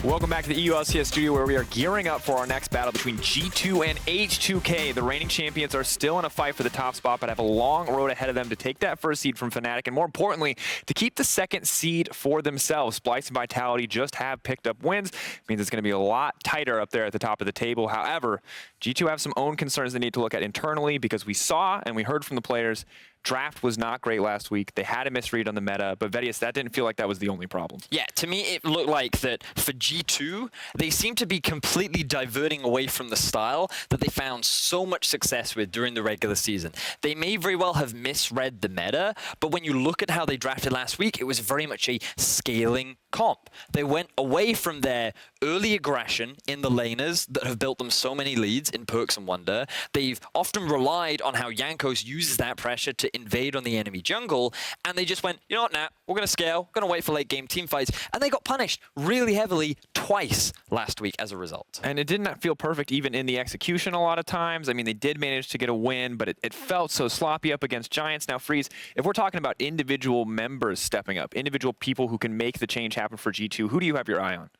Welcome back to the EU LCS studio, where we are gearing up for our next battle between G2 and H2k. The reigning champions are still in a fight for the top spot, but have a long road ahead of them to take that first seed from Fnatic, and more importantly, to keep the second seed for themselves. Splyce and Vitality just have picked up wins. Means it's going to be a lot tighter up there at the top of the table. However, G2 have some own concerns they need to look at internally, because we saw and we heard from the players draft was not great last week. They had a misread on the meta, but Vedius, that didn't feel like that was the only problem. Yeah, to me, it looked like that for G2, they seem to be completely diverting away from the style that they found so much success with during the regular season. They may very well have misread the meta, but when you look at how they drafted last week, it was very much a scaling comp. They went away from their early aggression in the laners that have built them so many leads in PerkZ and Wunder. They've often relied on how Jankos uses that pressure to invade on the enemy jungle, and they just went, you know what, nah, we're going to scale, we're going to wait for late game team fights, and they got punished really heavily twice last week as a result. And it did not feel perfect even in the execution a lot of times. I mean, they did manage to get a win, but it felt so sloppy up against Giants. Now, Freeze, if we're talking about individual members stepping up, individual people who can make the change happen for G2, who do you have your eye on?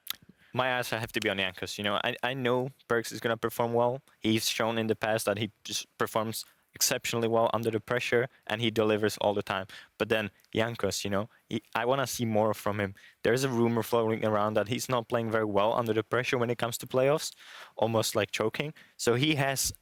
My eyes have to be on Jankos. You know, I know PerkZ is going to perform well. He's shown in the past that he just performs exceptionally well under the pressure, and he delivers all the time. But then Jankos, you know, I want to see more from him. There's a rumor floating around that he's not playing very well under the pressure when it comes to playoffs, almost like choking. So he has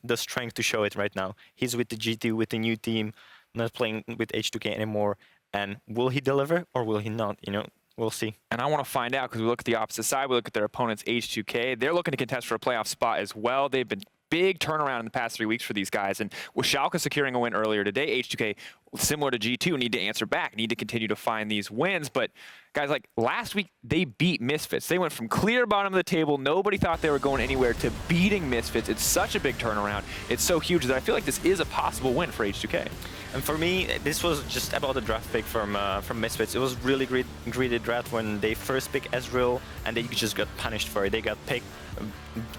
the strength to show it right now. He's with the G2, with the new team, not playing with H2k anymore. And will he deliver or will he not? You know, we'll see. And I want to find out, because we look at the opposite side. We look at their opponents, H2k. They're looking to contest for a playoff spot as well. They've been big turnaround in the past 3 weeks for these guys. And with Schalke securing a win earlier today, H2k, similar to G2, need to answer back, need to continue to find these wins. But guys, like last week, they beat Misfits. They went from clear bottom of the table, nobody thought they were going anywhere, to beating Misfits. It's such a big turnaround. It's so huge that I feel like this is a possible win for H2k. And for me, this was just about the draft pick from Misfits. It was really greedy draft when they first picked Ezreal, and they just got punished for it. They got picked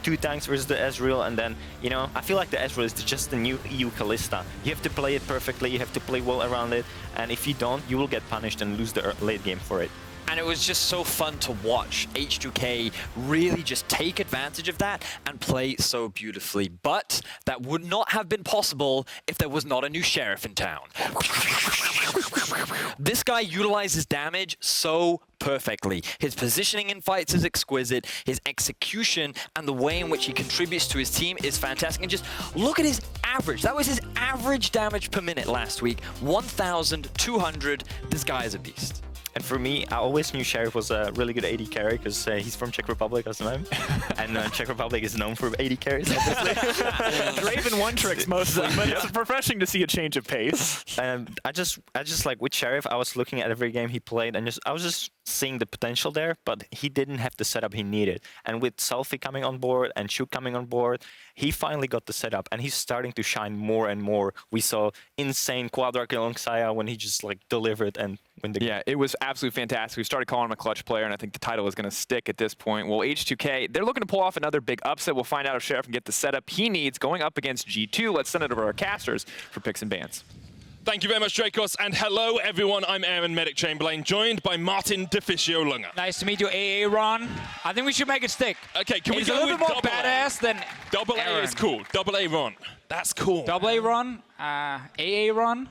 2 tanks versus the Ezreal, and then, you know, I feel like the Ezreal is just the new EU Kalista. You have to play it perfectly, you have to play well around it, and if you don't, you will get punished and lose the late game for it. And it was just so fun to watch H2k really just take advantage of that and play so beautifully. But that would not have been possible if there was not a new sheriff in town. This guy utilizes damage so perfectly. His positioning in fights is exquisite. His execution and the way in which he contributes to his team is fantastic. And just look at his average. That was his average damage per minute last week. 1,200. This guy is a beast. And for me, I always knew Sheriff was a really good AD carry because he's from Czech Republic, as well. And Czech Republic is known for AD carries, obviously. Draven one tricks mostly, but it's refreshing to see a change of pace. And I just like with Sheriff, I was looking at every game he played, and I was just seeing the potential there, but he didn't have the setup he needed. And with Selfie coming on board and Cho'Gath coming on board, he finally got the setup, and he's starting to shine more and more. We saw insane quadra kill on Xayah when he just like delivered and win the game. Yeah, it was absolutely fantastic. We started calling him a clutch player, and I think the title is going to stick at this point. Well, H2k, they're looking to pull off another big upset. We'll find out if Sheriff can get the setup he needs going up against G2. Let's send it over to our casters for picks and bans. Thank you very much, Drakos, and hello everyone. I'm Aaron Medic Chamberlain, joined by Martin Deficio Lunger. Nice to meet you, AA Ron. I think we should make it stick. Okay, can we go a little with bit more double badass than Double Aaron. A is cool. Double A Ron. That's cool. Double A Ron, AA Ron.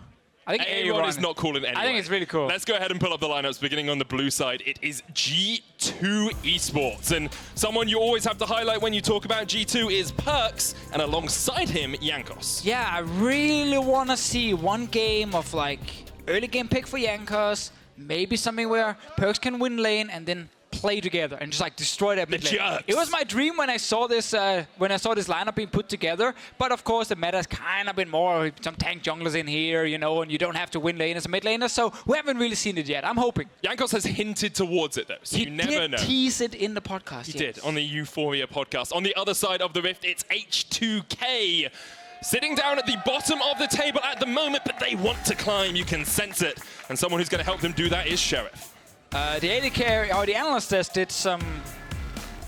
I think AA Ron is not cool in any way. I think it's really cool. Let's go ahead and pull up the lineups, beginning on the blue side. It is G2 Esports, and someone you always have to highlight when you talk about G2 is PerkZ, and alongside him, Jankos. Yeah, I really want to see one game of like early game pick for Jankos, maybe something where PerkZ can win lane and then play together and just like destroy that mid lane. Jerks. It was my dream when I saw this lineup being put together, but of course the meta has kind of been more some tank junglers in here, you know, and you don't have to win lane as a mid laner, so we haven't really seen it yet. I'm hoping. Jankos has hinted towards it though, so you never know. He did tease it in the podcast. He did, on the Euphoria podcast. On the other side of the rift, it's H2k. Sitting down at the bottom of the table at the moment, but they want to climb, you can sense it. And someone who's going to help them do that is Sheriff. The AD carry, or the Analyst test did some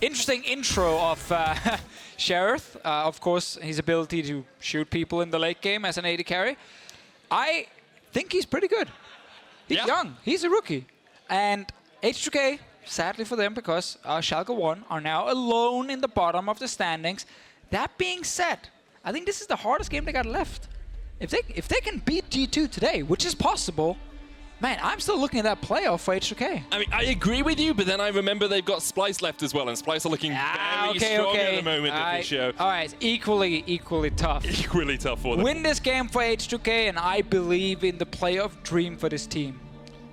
interesting intro of Sheriff. Of course, his ability to shoot people in the late game as an AD carry. I think he's pretty good. He's young. He's a rookie. And H2k, sadly for them, because Schalke 1 are now alone in the bottom of the standings. That being said, I think this is the hardest game they got left. If they can beat G2 today, which is possible, man, I'm still looking at that playoff for H2k. I mean, I agree with you, but then I remember they've got Splice left as well, and Splice are looking very strong at the moment at this show. All right, equally tough. Equally tough for them. Win this game for H2k, and I believe in the playoff dream for this team.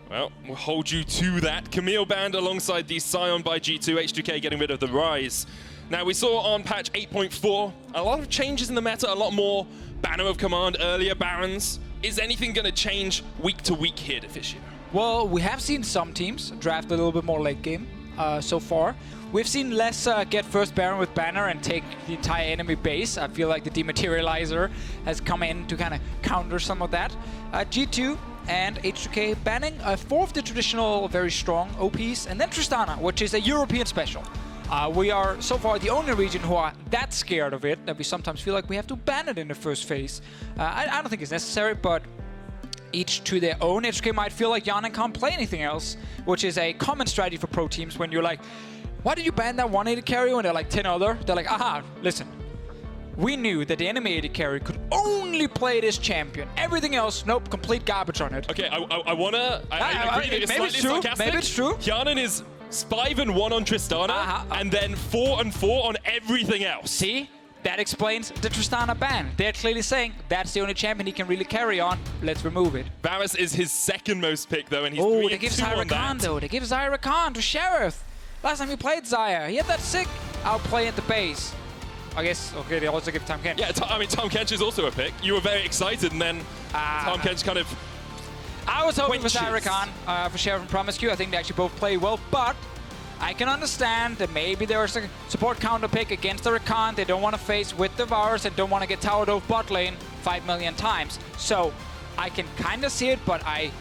Well, we'll hold you to that. Camille banned alongside the Sion by G2, H2k getting rid of the Rise. Now, we saw on patch 8.4, a lot of changes in the meta, a lot more Banner of Command, earlier Barons. Is anything going to change week to week here, Deficio? Well, we have seen some teams draft a little bit more late game so far. We've seen less get first Baron with Banner and take the entire enemy base. I feel like the Dematerializer has come in to kind of counter some of that. G2 and H2k banning 4 of the traditional very strong OPs, and then Tristana, which is a European special. We are so far the only region who are that scared of it that we sometimes feel like we have to ban it in the first phase. I don't think it's necessary, but each to their own. H2k might feel like Hjärnan can't play anything else, which is a common strategy for pro teams when you're like, why did you ban that 180 carry when there are like 10 other? They're like, aha, listen. We knew that the enemy AD carry could only play this champion. Everything else, nope, complete garbage on it. Okay, I agree that it's maybe slightly it's true. sarcastic. Maybe it's true. Hjärnan is 5-1 on Tristana, and then 4-4 on everything else. See? That explains the Tristana ban. They're clearly saying that's the only champion he can really carry on. Let's remove it. Varus is his second most pick, though, and he's 3-2 Oh, on they give that. Zyra Khan, though. They give Zyra Khan to Sheriff. Last time he played Zyra, he had that sick outplay at the base. I guess, okay, they also give Tahm Kench. Yeah, I mean, Tahm Kench is also a pick. You were very excited, and then Tahm Kench kind of... I was hoping for twinges. Zyra Khan, for Sheriff and Promisq. I think they actually both play well, but I can understand that maybe there's a support counter pick against the Rakan they don't want to face with the Varus and don't want to get towered off bot lane 5 million times. So I can kind of see it, but I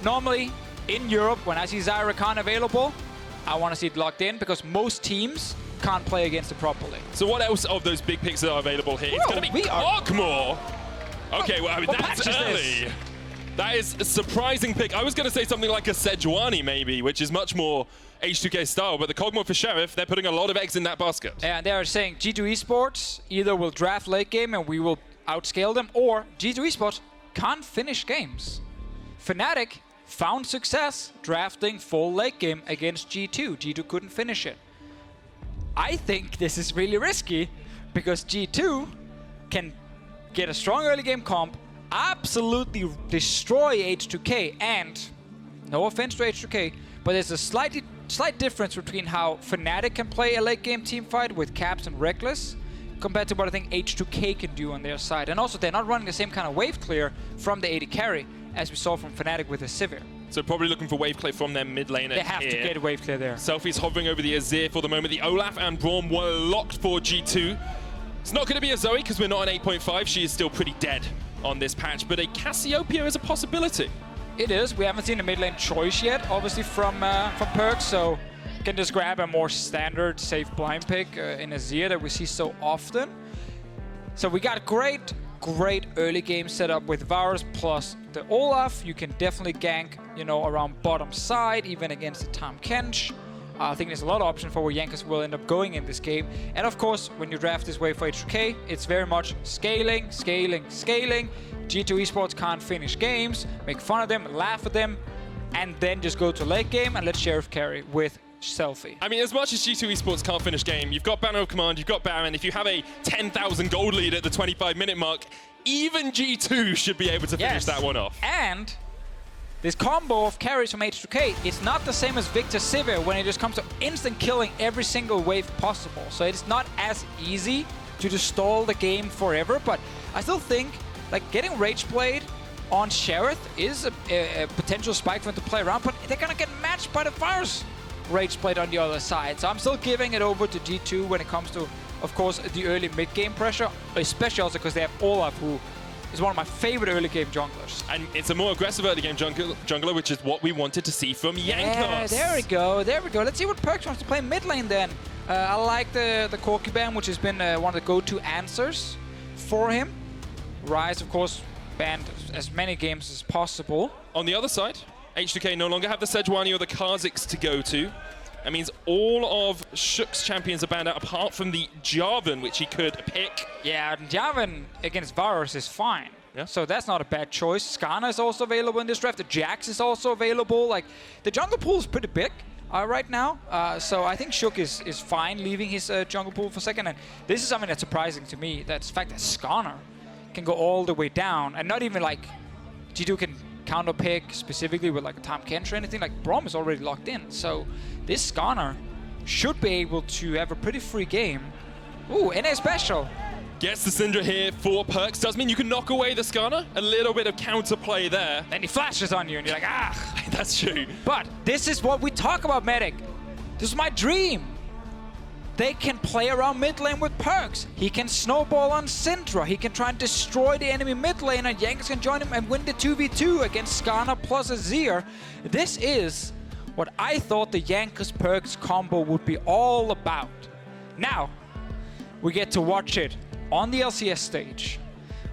normally in Europe, when I see Zyra Khan available, I want to see it locked in because most teams can't play against it properly. So what else of those big picks that are available here? It's going to be Kog'Maw. Okay, well, I mean, that's early. That is a surprising pick. I was going to say something like a Sejuani maybe, which is much more H2k style, but the Kog'Maw for Sheriff, they're putting a lot of eggs in that basket. And they're saying G2 Esports either will draft late game and we will outscale them, or G2 Esports can't finish games. Fnatic found success drafting full late game against G2. G2 couldn't finish it. I think this is really risky because G2 can get a strong early game comp, absolutely destroy H2k, and no offense to H2k, but there's a slight difference between how Fnatic can play a late game team fight with Caps and Reckless compared to what I think H2k can do on their side. And also they're not running the same kind of wave clear from the AD carry as we saw from Fnatic with the Sivir. So probably looking for wave clear from their mid laner. They have to get wave clear there. Selfie's hovering over the Azir for the moment. The Olaf and Braum were locked for G2. It's not going to be a Zoe because we're not on 8.5. She is still pretty dead on this patch, but a Cassiopeia is a possibility. It is. We haven't seen a mid lane choice yet, obviously from PerkZ, so can just grab a more standard safe blind pick in Azir that we see so often. So we got great early game setup with Varus plus the Olaf. You can definitely gank, you know, around bottom side, even against the Tahm Kench. I think there's a lot of options for where Jankos will end up going in this game. And of course, when you draft this way for H2k, it's very much scaling, scaling, scaling. G2 Esports can't finish games, make fun of them, laugh at them, and then just go to late game and let Sheriff carry with Selfie. I mean, as much as G2 Esports can't finish game, you've got Banner of Command, you've got Baron. If you have a 10,000 gold lead at the 25-minute mark, even G2 should be able to finish that one off. And this combo of carries from H2k, it's not the same as Victor Sivir when it just comes to instant killing every single wave possible. So it's not as easy to just stall the game forever, but I still think like getting Rage Blade on Sheriff is a potential spike for him to play around, but they're gonna get matched by the Varus Rage Blade on the other side. So I'm still giving it over to G2 when it comes to, of course, the early mid-game pressure, especially also because they have Olaf, who is one of my favorite early game junglers. And it's a more aggressive early game jungler, which is what we wanted to see from Jankos. Yeah, there we go, there we go. Let's see what PerkZ wants to play mid lane then. I like the Corki ban, which has been one of the go-to answers for him. Ryze, of course, banned as many games as possible. On the other side, H2k no longer have the Sejuani or the Kha'Zix to go to. That means all of Shook's champions are banned out, apart from the Jarvan, which he could pick. Yeah, Jarvan against Varus is fine. Yeah. So that's not a bad choice. Skarner is also available in this draft. The Jax is also available. Like, the jungle pool is pretty big right now. So I think Shook is fine leaving his jungle pool for second. And this is something that's surprising to me. That's the fact that Skarner can go all the way down. And not even like G2 can counter pick specifically with like a Tahm Kench or anything. Like, Braum is already locked in. So this Skarner should be able to have a pretty free game. Ooh, NA special. Gets the Syndra here for PerkZ. Does mean you can knock away the Skarner. A little bit of counterplay there. Then he flashes on you and you're like, ah. That's true. But this is what we talk about, Medic. This is my dream. They can play around mid lane with PerkZ. He can snowball on Syndra. He can try and destroy the enemy mid lane, and Jankos can join him and win the 2v2 against Skarner plus Azir. This is what I thought the Jankos PerkZ combo would be all about. Now, we get to watch it on the LCS stage.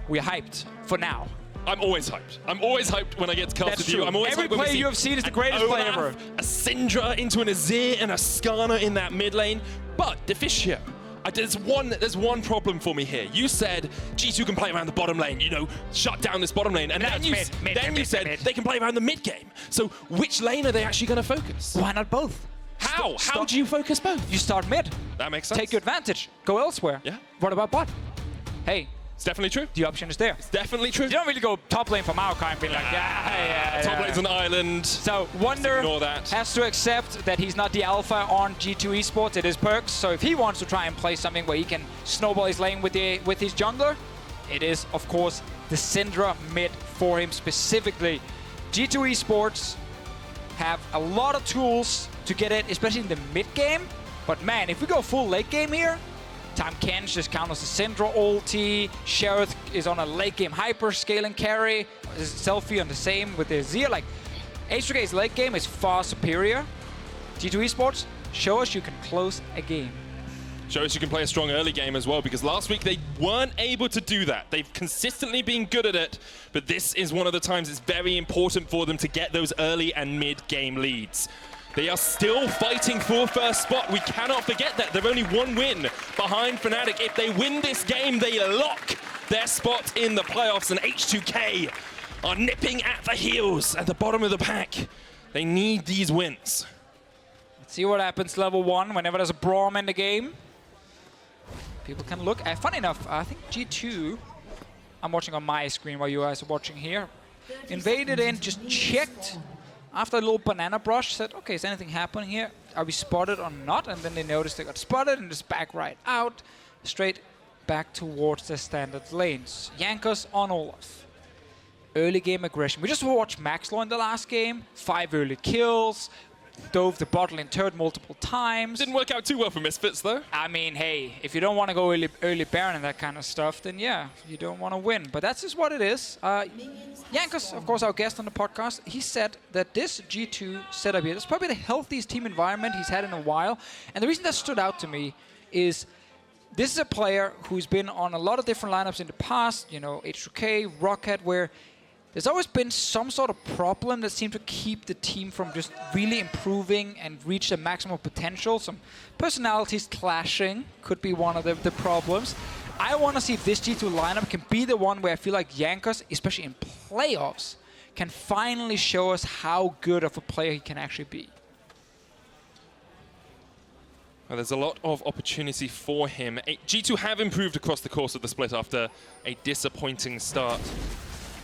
We're hyped for now. I'm always hyped. I'm always hyped when I get to cast with you. I'm always Every hyped when we player see you have seen is the an greatest player Olaf, ever. A Syndra into an Azir and a Skarner in that mid lane. But Deficio, there's one problem for me here. You said G2 can play around the bottom lane, you know, shut down this bottom lane. And then you said they can play around the mid game. So which lane are they actually going to focus? Why not both? How? How do you focus both? You start mid. That makes sense. Take your advantage. Go elsewhere. Yeah. What about bot? Hey, It's definitely true. the option is there. It's definitely true. You don't really go top lane for Maokai and be like, yeah. Top lane's an island. So Wunder Ignore that. has to accept that he's not the alpha on G2 Esports. It is PerkZ. So if he wants to try and play something where he can snowball his lane with his jungler, it is, of course, the Syndra mid for him specifically. G2 Esports have a lot of tools to get it, especially in the mid game. But man, if we go full late game here, Tahm Kench just counters the Syndra ulti. Xerath is on a late game hyper scaling carry. Selfie on the same with the Azir. Like, H2k's late game is far superior. G2 Esports, show us you can close a game. Show us you can play a strong early game as well, because last week they weren't able to do that. They've consistently been good at it, but this is one of the times it's very important for them to get those early and mid-game leads. They are still fighting for first spot. We cannot forget that. They're only one win behind Fnatic. If they win this game, they lock their spot in the playoffs, and H2k are nipping at the heels at the bottom of the pack. They need these wins. Let's see what happens level 1 whenever there's a Braum in the game. People can look. Funny enough, I think G2, I'm watching on my screen while you guys are watching here, invaded in, just checked after a little banana brush, said, okay, is anything happening here? Are we spotted or not? And then they noticed they got spotted and just back right out, straight back towards their standard lanes. Jankos on Olaf. Early game aggression. We just watched Maxlaw in the last game. 5 early kills. Dove the bot lane turret multiple times. Didn't work out too well for Misfits, though. I mean, hey, if you don't want to go early Baron and that kind of stuff, then yeah, you don't want to win. But that's just what it is. Jankos, of course, our guest on the podcast, he said that this G2 setup here is probably the healthiest team environment he's had in a while. And the reason that stood out to me is this is a player who's been on a lot of different lineups in the past, you know, H2k, Rocket, where there's always been some sort of problem that seemed to keep the team from just really improving and reach their maximum potential. Some personalities clashing could be one of the problems. I want to see if this G2 lineup can be the one where I feel like Jankos, especially in playoffs, can finally show us how good of a player he can actually be. Well, there's a lot of opportunity for him. G2 have improved across the course of the split after a disappointing start.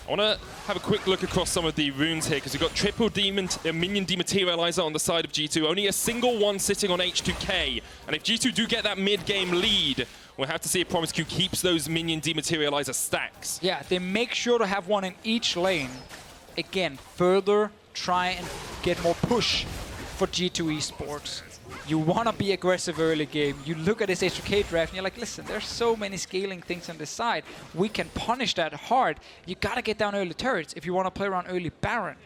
I want to have a quick look across some of the runes here, because we've got triple minion dematerializer on the side of G2. Only a single one sitting on H2k. And if G2 do get that mid-game lead, we'll have to see if Promisq keeps those minion dematerializer stacks. Yeah, they make sure to have one in each lane. Again, further try and get more push for G2 Esports. You want to be aggressive early game. You look at this H2k draft and you're like, listen, there's so many scaling things on this side. We can punish that hard. You got to get down early turrets if you want to play around early Baron.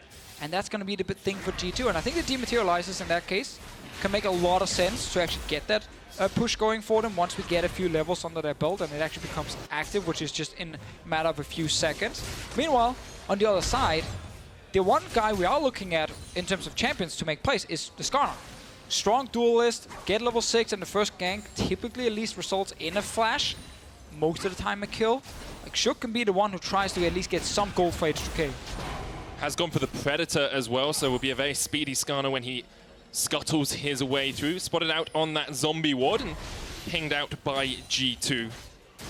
And that's going to be the big thing for G2. And I think the dematerializers in that case can make a lot of sense to actually get that push going for them once we get a few levels under their belt and it actually becomes active, which is just in a matter of a few seconds. Meanwhile, on the other side, the one guy we are looking at in terms of champions to make plays is the Skarner. Strong duelist, get level 6 and the first gank typically at least results in a flash. Most of the time a kill. Like Cho'Gath can be the one who tries to at least get some gold for H2k. Has gone for the Predator as well, so will be a very speedy Skarner when he scuttles his way through. Spotted out on that zombie ward and pinged out by G2.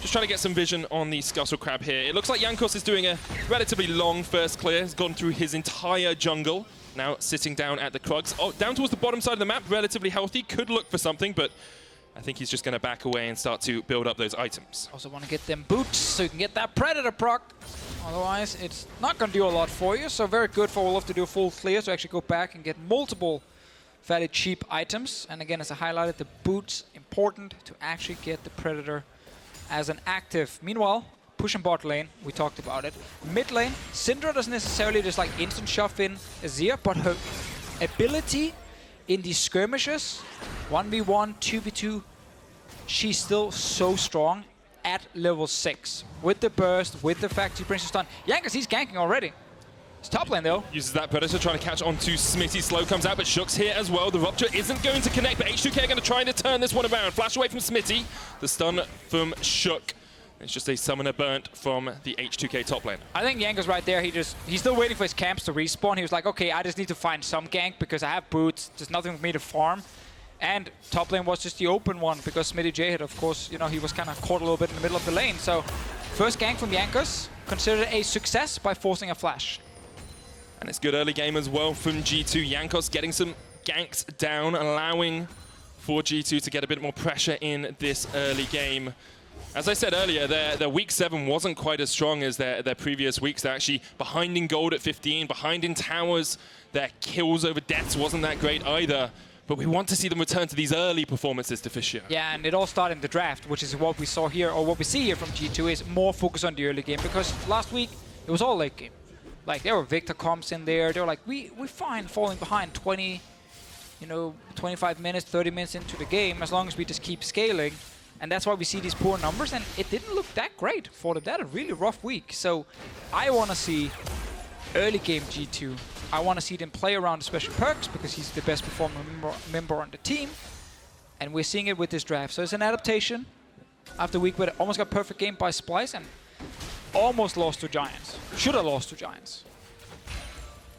Just trying to get some vision on the Scuttle Crab here. It looks like Jankos is doing a relatively long first clear. He's gone through his entire jungle. Now sitting down at the Krugs. Oh, down towards the bottom side of the map, relatively healthy. Could look for something, but I think he's just going to back away and start to build up those items. Also want to get them boots so you can get that Predator proc. Otherwise, it's not going to do a lot for you. So very good for Olaf to do a full clear to actually go back and get multiple fairly cheap items. And again, as I highlighted, the boots important to actually get the Predator as an active. Meanwhile, pushing bot lane, we talked about it. Mid lane, Syndra doesn't necessarily just like instant shove in Azir, but her ability in these skirmishes, 1v1, 2v2, she's still so strong at level 6. With the burst, with the fact she brings a stun. Jankos, he's ganking already. It's top lane though. Uses that Predator, trying to catch onto Smittyj. Slow comes out, but Cho'Gath's here as well. The Rupture isn't going to connect, but H2k are going to try to turn this one around. Flash away from Smittyj. The stun from Cho'Gath. It's just a summoner burnt from the H2k top lane. I think Jankos right there, he's still waiting for his camps to respawn. He was like, okay, I just need to find some gank because I have boots. There's nothing for me to farm. And top lane was just the open one because Smittyj had, of course, you know, he was kind of caught a little bit in the middle of the lane. So first gank from Jankos, considered a success by forcing a flash. And it's good early game as well from G2. Jankos getting some ganks down, allowing for G2 to get a bit more pressure in this early game. As I said earlier, their week 7 wasn't quite as strong as their previous weeks. They're actually behind in gold at 15, behind in towers. Their kills over deaths wasn't that great either. But we want to see them return to these early performances, Deficio. Yeah, and it all started in the draft, which is what we saw here, or what we see here from G2 is more focus on the early game. Because last week, it was all late game. Like, there were Victor comps in there. They were like, we're fine falling behind 20, 25 minutes, 30 minutes into the game, as long as we just keep scaling. And that's why we see these poor numbers, and it didn't look that great for them. They had a really rough week. So I want to see early game G2. I want to see them play around especially PerkZ because he's the best performing member on the team. And we're seeing it with this draft. So it's an adaptation after a week where they almost got perfect game by Splice and almost lost to Giants. Should have lost to Giants.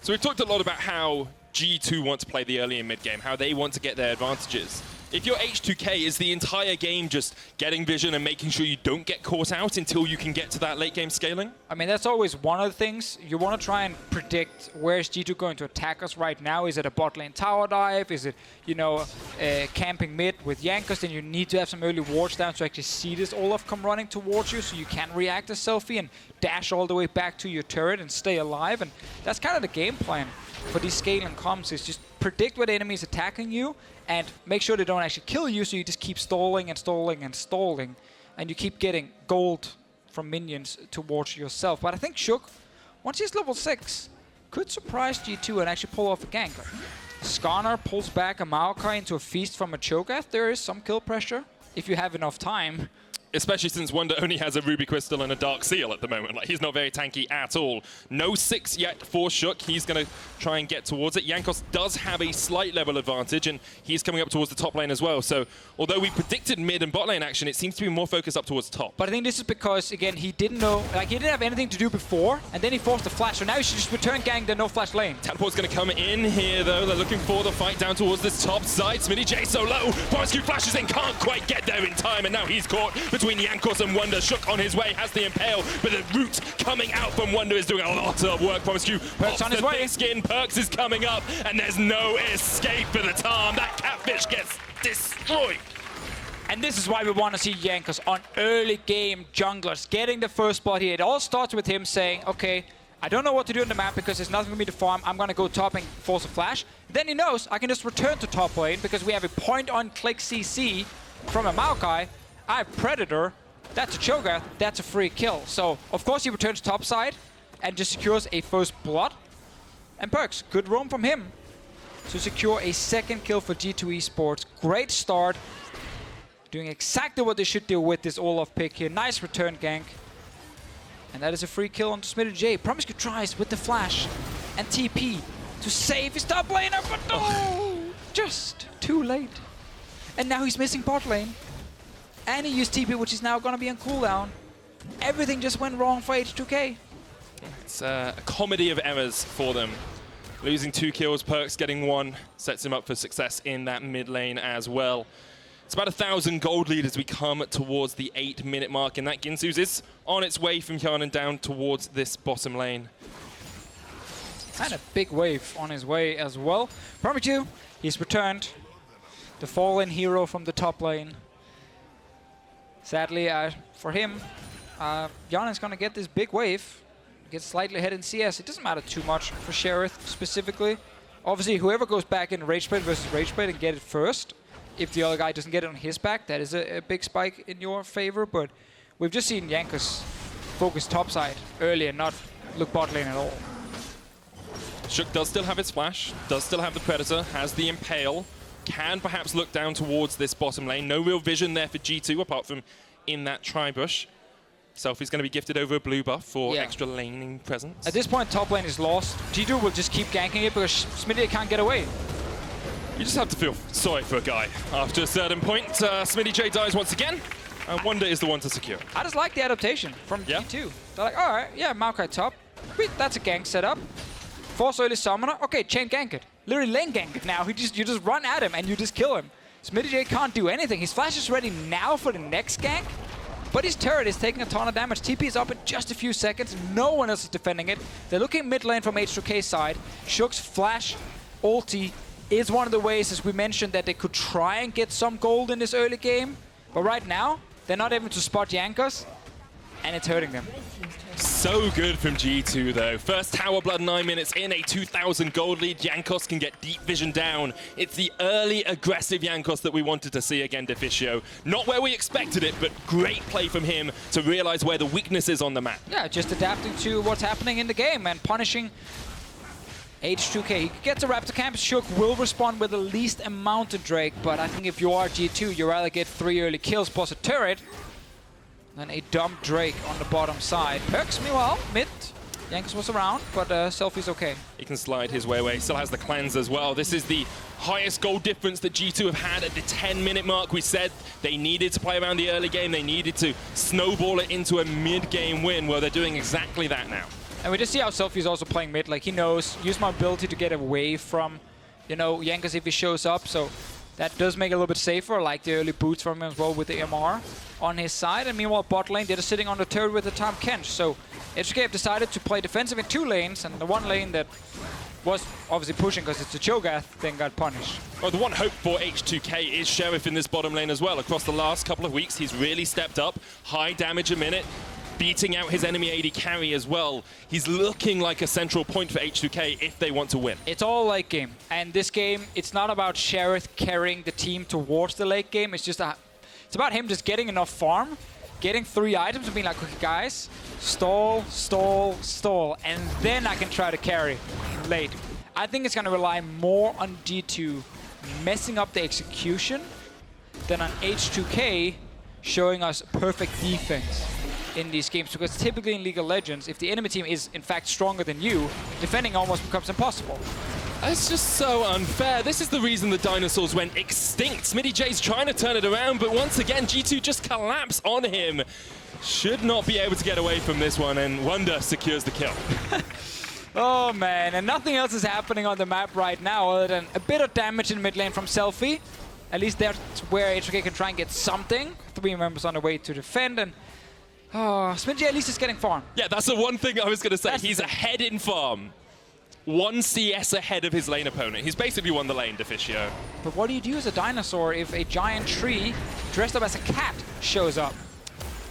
So we've talked a lot about how G2 want to play the early and mid game, how they want to get their advantages. If you're H2k, is the entire game just getting vision and making sure you don't get caught out until you can get to that late game scaling? I mean, that's always one of the things. You want to try and predict where is G2 going to attack us right now. Is it a bot lane tower dive? Is it, camping mid with Jankos? Then you need to have some early wards down to actually see this Olaf come running towards you so you can react as Selfie and dash all the way back to your turret and stay alive. And that's kind of the game plan for these scaling comps, is just predict what enemy is attacking you and make sure they don't actually kill you, so you just keep stalling and stalling and stalling, and you keep getting gold from minions towards yourself. But I think Cho'Gath, once he's level 6, could surprise G2 and actually pull off a gank. Skarner pulls back a Maokai into a feast from a Cho'Gath. There is some kill pressure if you have enough time. Especially since Wunder only has a Ruby Crystal and a Dark Seal at the moment. Like, he's not very tanky at all. No 6 yet for Cho'Gath. He's going to try and get towards it. Jankos does have a slight level advantage, and he's coming up towards the top lane as well. So, although we predicted mid and bot lane action, it seems to be more focused up towards the top. But I think this is because, again, he didn't know, he didn't have anything to do before, and then he forced the flash. So now he should just return gang the no flash lane. Teleport's going to come in here, though. They're looking for the fight down towards this top side. Smittyj so low. Promisq flashes in, can't quite get there in time, and now he's caught between Jankos and Wunder. Cho'Gath on his way, has the impale, but the root coming out from Wunder is doing a lot of work. Promisq PerkZ on his way. Skin. PerkZ is coming up, and there's no escape for the Tahm. That catfish gets destroyed. And this is why we want to see Jankos on early game junglers getting the first spot here. It all starts with him saying, okay, I don't know what to do on the map because there's nothing for me to farm. I'm going to go top and force a flash. Then he knows I can just return to top lane because we have a point-on-click CC from a Maokai. I have Predator. That's a Cho'Gath, that's a free kill. So, of course, he returns topside and just secures a first blood. And PerkZ, good roam from him to secure a second kill for G2 Esports. Great start. Doing exactly what they should do with this Olaf pick here. Nice return gank. And that is a free kill onto Smittyj. Promisq tries with the flash. and TP to save his top laner, but no! Just too late. And now he's missing bot lane. And he used TP, which is now gonna be on cooldown. Everything just went wrong for H2k. It's a comedy of errors for them. Losing 2 kills, PerkZ getting 1, sets him up for success in that mid lane as well. It's about 1,000 gold lead as we come towards the 8-minute mark, and that Ginsu's is on its way from Hjärnan down towards this bottom lane. And a big wave on his way as well. Promisq, he's returned. The fallen hero from the top lane. Sadly, for him, Hjärnan's gonna get this big wave. Gets slightly ahead in CS. It doesn't matter too much for Sheriff specifically. Obviously, whoever goes back in Rage Split versus Rage Split and get it first, if the other guy doesn't get it on his back, that is a big spike in your favor. But we've just seen Jankos focus topside early and not look bot lane at all. Shook does still have his flash, does still have the Predator, has the Impale, can perhaps look down towards this bottom lane. No real vision there for G2 apart from in that tri-bush. Selfie's going to be gifted over a blue buff for extra laning presence. At this point, top lane is lost. G2 will just keep ganking it because Smittyj can't get away. You just have to feel sorry for a guy. After a certain point, Smittyj dies once again, and Wunder is the one to secure. I just like the adaptation from G2. They're like, all right, yeah, Maokai top. Wait, that's a gank setup. Force early summoner. Okay, chain gank it. Literally lane gank it now. You just run at him and you just kill him. Smittyj can't do anything. His flash is ready now for the next gank. But his turret is taking a ton of damage. TP is up in just a few seconds. No one else is defending it. They're looking mid lane from H2k's side. Shook's flash ulti is one of the ways, as we mentioned, that they could try and get some gold in this early game. But right now, they're not able to spot Jankos, and it's hurting them. So good from G2 though. First tower blood 9 minutes in, a 2,000 gold lead. Jankos can get deep vision down. It's the early aggressive Jankos that we wanted to see again, Deficio. Not where we expected it, but great play from him to realize where the weakness is on the map. Yeah, just adapting to what's happening in the game and punishing H2k. He gets a Raptor camp. Shook will respond with the least amount of Drake, but I think if you are G2, you rather get 3 early kills plus a turret than a dumb Drake on the bottom side. PerkZ, meanwhile, mid. Jankos was around, but Selfie's okay. He can slide his way away. Still has the cleanse as well. This is the highest goal difference that G2 have had at the 10-minute mark. We said they needed to play around the early game. They needed to snowball it into a mid-game win. Well, they're doing exactly that now. And we just see how Selfie's also playing mid. Like, he knows, use my ability to get away from, you know, Jankos if he shows up. So that does make it a little bit safer, like the early boots from him as well with the MR on his side. And meanwhile, bot lane, they're just sitting on the turret with the Tahm Kench. So H2k have decided to play defensive in 2 lanes, and the one lane that was obviously pushing because it's a Cho'Gath thing got punished. Well, the one hope for H2k is Sheriff in this bottom lane as well. Across the last couple of weeks, he's really stepped up. High damage a minute, beating out his enemy AD carry as well. He's looking like a central point for H2k if they want to win. It's all late game, and this game, it's not about Sheriff carrying the team towards the late game. It's just it's about him just getting enough farm, getting 3 items and being like, okay, guys, stall, stall, stall, and then I can try to carry late. I think it's going to rely more on G2 messing up the execution than on H2k showing us perfect defense in these games, because typically in League of Legends, if the enemy team is in fact stronger than you, defending almost becomes impossible. It's just so unfair. This is the reason the dinosaurs went extinct. Smittyj's trying to turn it around, but once again, G2 just collapse on him. Should not be able to get away from this one, and Wunder secures the kill. Oh man, and nothing else is happening on the map right now other than a bit of damage in mid lane from Selfie. At least that's where H2k can try and get something. 3 members on the way to defend, and Smittyj at least is getting farm. Yeah, that's the one thing I was going to say. He's ahead in farm. 1 CS ahead of his lane opponent. He's basically won the lane, Deficio. But what do you do as a dinosaur if a giant tree dressed up as a cat shows up?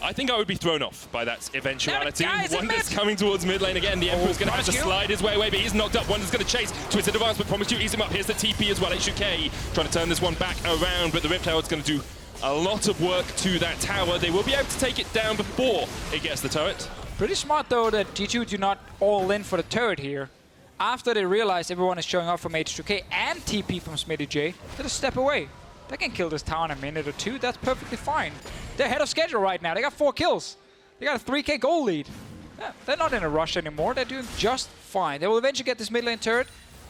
I think I would be thrown off by that eventuality. Guys, Wunder's coming towards mid lane again. The Emperor's going to have to slide his way away, but he's knocked up. Wunder's going to chase. Twisted advance, but Promisq ease him up. Here's the TP as well. H2k trying to turn this one back around, but the Rift Tower's going to do a lot of work to that tower. They will be able to take it down before it gets the turret. Pretty smart, though, that G2 do not all in for the turret here. After they realize everyone is showing up from H2k and TP from Smittyj, they just step away. They can kill this tower in a minute or 2. That's perfectly fine. They're ahead of schedule right now. They got 4 kills. They got a 3k goal lead. they're not in a rush anymore. They're doing just fine. They will eventually get this mid lane turret.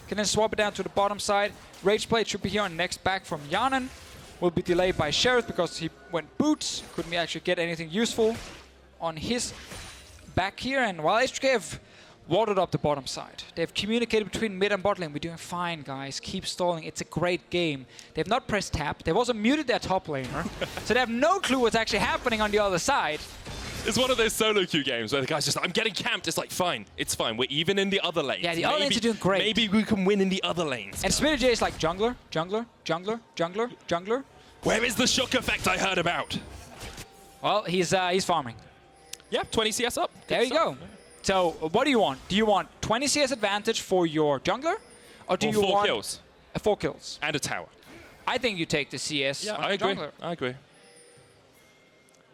Can then swap it down to the bottom side. Rage play should be here on next back from Hjärnan. Will be delayed by Sheriff because he went boots. Couldn't actually get anything useful on his back here. And while H2k have watered up the bottom side, they've communicated between mid and bot lane. We're doing fine, guys. Keep stalling. It's a great game. They've not pressed tap. They've also muted their top laner. So they have no clue what's actually happening on the other side. It's one of those solo queue games where the guy's just like, I'm getting camped. It's like, fine, it's fine. We're even in the other lanes. Yeah, the other lanes are doing great. Maybe we can win in the other lanes. And Smittyj is like jungler, jungler, jungler, jungler, jungler. Where is the shock effect I heard about? Well, he's farming. Yeah, 20 CS up. There you go. So, what do you want? Do you want 20 CS advantage for your jungler? Or do you want 4 kills? 4 kills. And a tower. I think you take the CS on I the agree. jungler. I agree.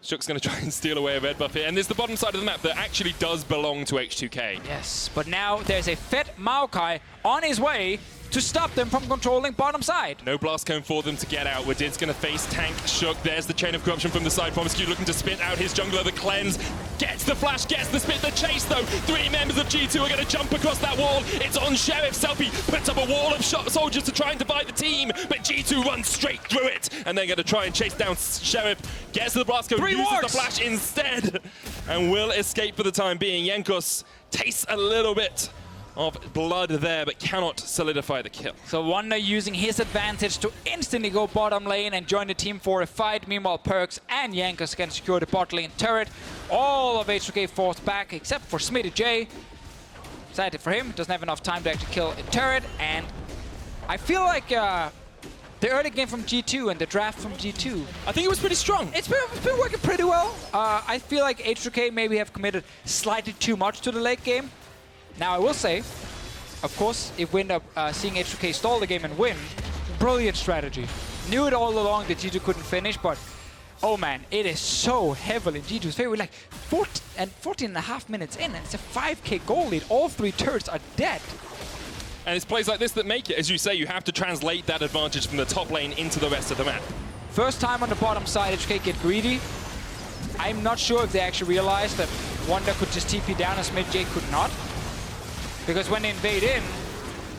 Shook's going to try and steal away a red buff here. And there's the bottom side of the map that actually does belong to H2k. Yes, but now there's a fed Maokai on his way to stop them from controlling bottom side. No blast cone for them to get out. Wadid's going to face tank Shook. There's the chain of corruption from the side. Promisq looking to spit out his jungler. The cleanse gets the flash, gets the spit. The chase though. 3 members of G2 are going to jump across that wall. It's on Sheriff. Selfie puts up a wall of soldiers to try and divide the team, but G2 runs straight through it. And they're going to try and chase down Sheriff. Gets to the blast cone, uses the flash instead, and will escape for the time being. Jankos tastes a little bit of blood there, but cannot solidify the kill. So Wunder using his advantage to instantly go bottom lane and join the team for a fight. Meanwhile, PerkZ and Jankos can secure the bot lane turret. All of H2k forced back except for Smittyj. Excited for him. Doesn't have enough time to actually kill a turret. And I feel like the early game from G2 and the draft from G2, I think it was pretty strong. It's been working pretty well. I feel like H2k maybe have committed slightly too much to the late game. Now, I will say, of course, if we end up seeing H2k stall the game and win, brilliant strategy. Knew it all along that G2 couldn't finish, but oh man, it is so heavily in G2's favor. We're like 14 and a half minutes in, and it's a 5k goal lead. All 3 turrets are dead. And it's plays like this that make it. As you say, you have to translate that advantage from the top lane into the rest of the map. First time on the bottom side, H2k get greedy. I'm not sure if they actually realized that Wunder could just TP down and Smittyj could not. Because when they invade in,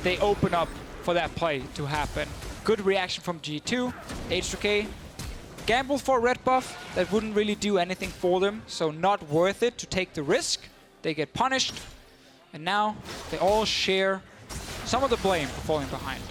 they open up for that play to happen. Good reaction from G2. H2k gambled for a red buff. That wouldn't really do anything for them, so not worth it to take the risk. They get punished, and now they all share some of the blame for falling behind.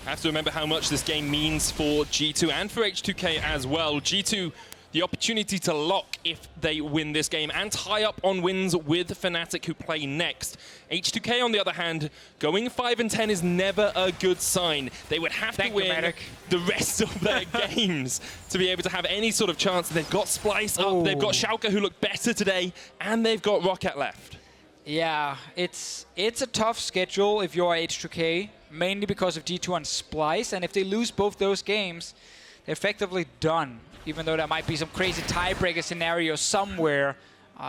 I have to remember how much this game means for G2 and for H2k as well. G2, the opportunity to lock if they win this game and tie up on wins with Fnatic, who play next. H2k, on the other hand, going 5-10 is never a good sign. They would have to win the rest of their games to be able to have any sort of chance. They've got Splice up, they've got Schalke, who look better today, and they've got Rocket left. Yeah, it's a tough schedule if you're H2k, mainly because of G2 and Splice, and if they lose both those games, they're effectively done. Even though there might be some crazy tiebreaker scenario somewhere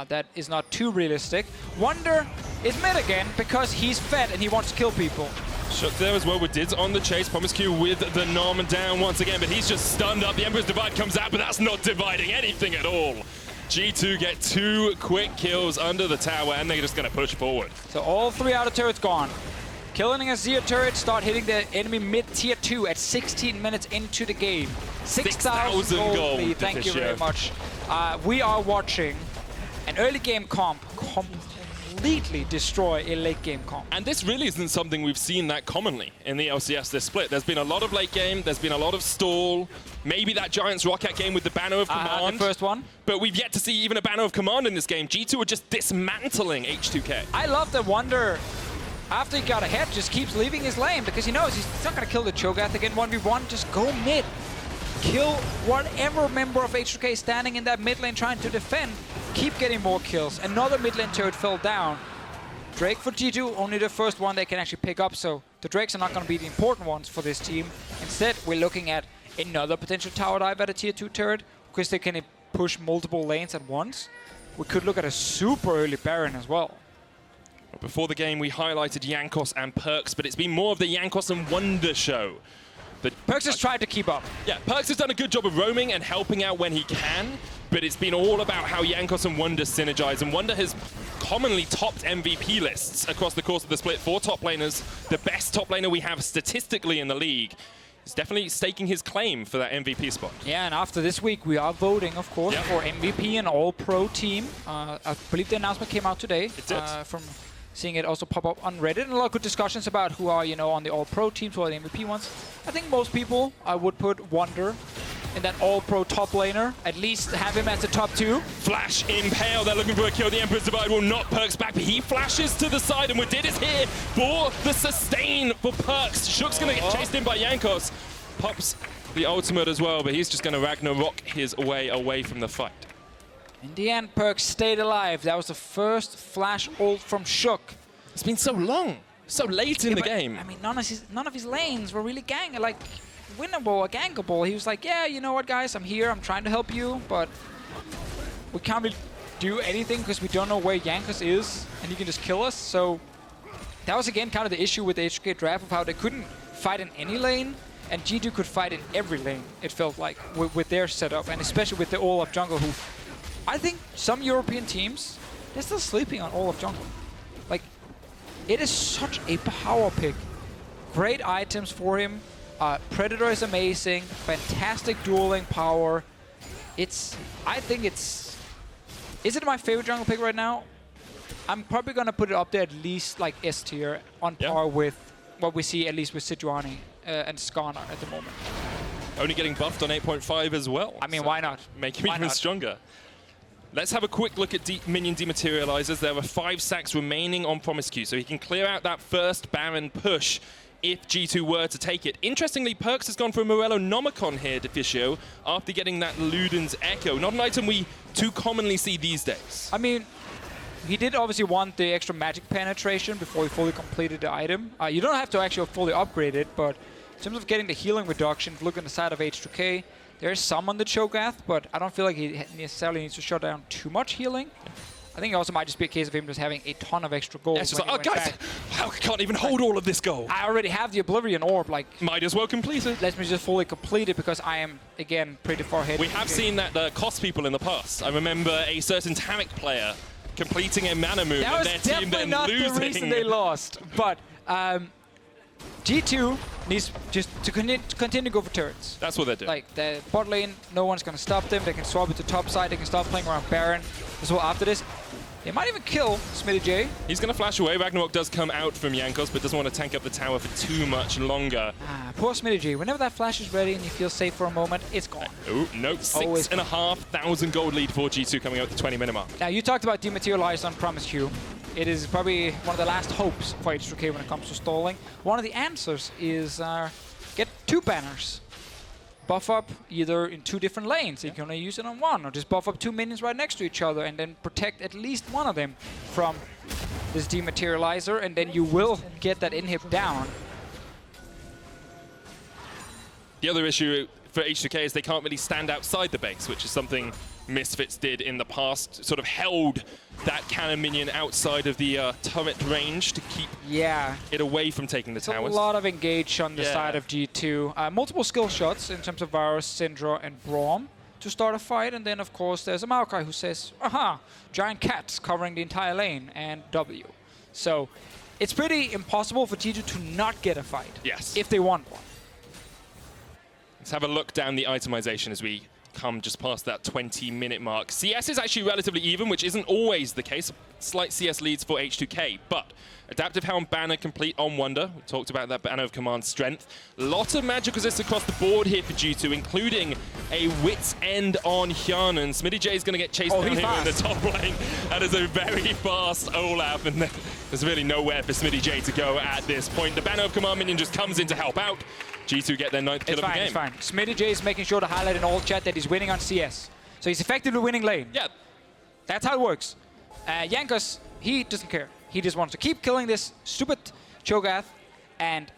that is not too realistic. Wunder is mid again because he's fed and he wants to kill people. Shot there as well with Dids on the chase. Promisq with the Nom down once again, but he's just stunned up. The Emperor's Divide comes out, but that's not dividing anything at all. G2 get 2 quick kills under the tower, and they're just going to push forward. So all 3 outer turrets gone. Killing a Azir turret, start hitting the enemy mid-tier 2 at 16 minutes into the game. 6,000 gold lead. Thank you very much. We are watching an early game comp completely destroy a late game comp. And this really isn't something we've seen that commonly in the LCS this split. There's been a lot of late game, there's been a lot of stall, maybe that Giants Rocket game with the Banner of Command. The first one. But we've yet to see even a Banner of Command in this game. G2 are just dismantling H2k. I love that Wunder, after he got ahead, just keeps leaving his lane because he knows he's not going to kill the Cho'Gath again 1v1. Just go mid. Kill whatever member of H2k standing in that mid lane trying to defend. Keep getting more kills. Another mid lane turret fell down. Drake for G2, only the first one they can actually pick up, so the Drakes are not going to be the important ones for this team. Instead, we're looking at another potential tower dive at a tier 2 turret because they can push multiple lanes at once. We could look at a super early Baron as well. Before the game, we highlighted Jankos and PerkZ, but it's been more of the Jankos and Wunder show. But PerkZ has tried to keep up. yeah, PerkZ has done a good job of roaming and helping out when he can, but it's been all about how Jankos and Wunder synergize, and Wunder has commonly topped MVP lists across the course of the split for top laners. The best top laner we have statistically in the league. He's definitely staking his claim for that MVP spot. Yeah, and after this week, we are voting, of course, Yep. for MVP and All-Pro team. I believe the announcement came out today. It did. From seeing it also pop up on Reddit, and a lot of good discussions about who are, you know, on the All-Pro teams, who are the MVP ones. I think most people would put Wunder in that All-Pro top laner, at least have him as the top 2. Flash Impale, they're looking for a kill. The Emperor's Divide will not PerkZ back, but he flashes to the side, and Wadid is here for the sustain for PerkZ. Shook's gonna get chased in by Jankos. Pops the ultimate as well, but he's just gonna Ragnarok his way away from the fight. In the end, PerkZ stayed alive. That was the first flash ult from Shook. It's been so long, so late in the But, game. I mean, none of his lanes were really winnable or gankable. He was like, yeah, you know what, guys, I'm here, I'm trying to help you, but we can't really do anything because we don't know where Jankos is, and he can just kill us. So that was, again, kind of the issue with the H2k draft of how they couldn't fight in any lane, and G2 could fight in every lane, it felt like, with their setup, and especially with the Olaf jungle, who I think some European teams, they're still sleeping on Olaf jungle. Like, it is such a power pick. Great items for him. Predator is amazing. Fantastic dueling power. I think it's... Is it my favorite jungle pick right now? I'm probably going to put it up there at least like S tier, on par with what we see at least with Syndra and Skarner at the moment. Only getting buffed on 8.5 as well. I mean, why not? Make him even stronger. Let's have a quick look at minion dematerializers. There are 5 sacks remaining on Promisq, so he can clear out that first Baron push if G2 were to take it. Interestingly, PerkZ has gone for a Morello Nomicon here, Deficio, after getting that Luden's Echo. Not an item we too commonly see these days. I mean, he did obviously want the extra magic penetration before he fully completed the item. You don't have to actually fully upgrade it, but in terms of getting the healing reduction, look on the side of H2k, there's some on the Cho'Gath, but I don't feel like he necessarily needs to shut down too much healing. I think it also might just be a case of him just having a ton of extra gold. Yeah, it's just like, oh guys, I can't even hold all of this gold. I already have the Oblivion Orb, like... Might as well complete it. Let me just fully complete it because I am, again, pretty far ahead. We have seen that cost people in the past. I remember a certain Tamic player completing a mana move and their team then not losing. The reason they lost, but G2 needs just to continue to go for turrets. That's what they're doing. Like, the bot lane, no one's going to stop them. They can swap it to top side. They can start playing around Baron as well after this. They might even kill Smittyj. He's going to flash away. Ragnarok does come out from Jankos, but doesn't want to tank up the tower for too much longer. Poor Smittyj. Whenever that flash is ready and you feel safe for a moment, it's gone. Oh, no. 6,500 gold lead for G2 coming out at the 20-minute mark. Now, you talked about dematerialized on Promisq. It is probably one of the last hopes for H2k when it comes to stalling. One of the answers is get 2 banners. Buff up either in 2 different lanes. You can only use it on one, or just buff up 2 minions right next to each other and then protect at least one of them from this dematerializer, and then you will get that inhib down. The other issue for H2k is they can't really stand outside the base, which is something Misfits did in the past, sort of held that cannon minion outside of the turret range to keep it away from taking the towers. A lot of engage on the side of G2. Multiple skill shots in terms of Varus, Syndra, and Braum to start a fight, and then of course there's a Maokai who says, aha, giant cats covering the entire lane, and W. So it's pretty impossible for G2 to not get a fight if they want one. Let's have a look down the itemization as we come just past that 20-minute mark. CS is actually relatively even, which isn't always the case. Slight CS leads for H2k, but Adaptive Helm banner complete on Wunder. We talked about that banner of command strength. Lot of magic resist across the board here for G2, including a Wit's End on Hjärnan. Smittyj is going to get chased down here in the top lane. That is a very fast Olaf, and there's really nowhere for Smittyj to go at this point. The banner of command minion just comes in to help out. G2 get their 9th kill of the game. It's fine. Smittyj is making sure to highlight in all chat that he's winning on CS. So he's effectively winning lane. Yeah. That's how it works. Jankos, he doesn't care. He just wants to keep killing this stupid Cho'Gath. And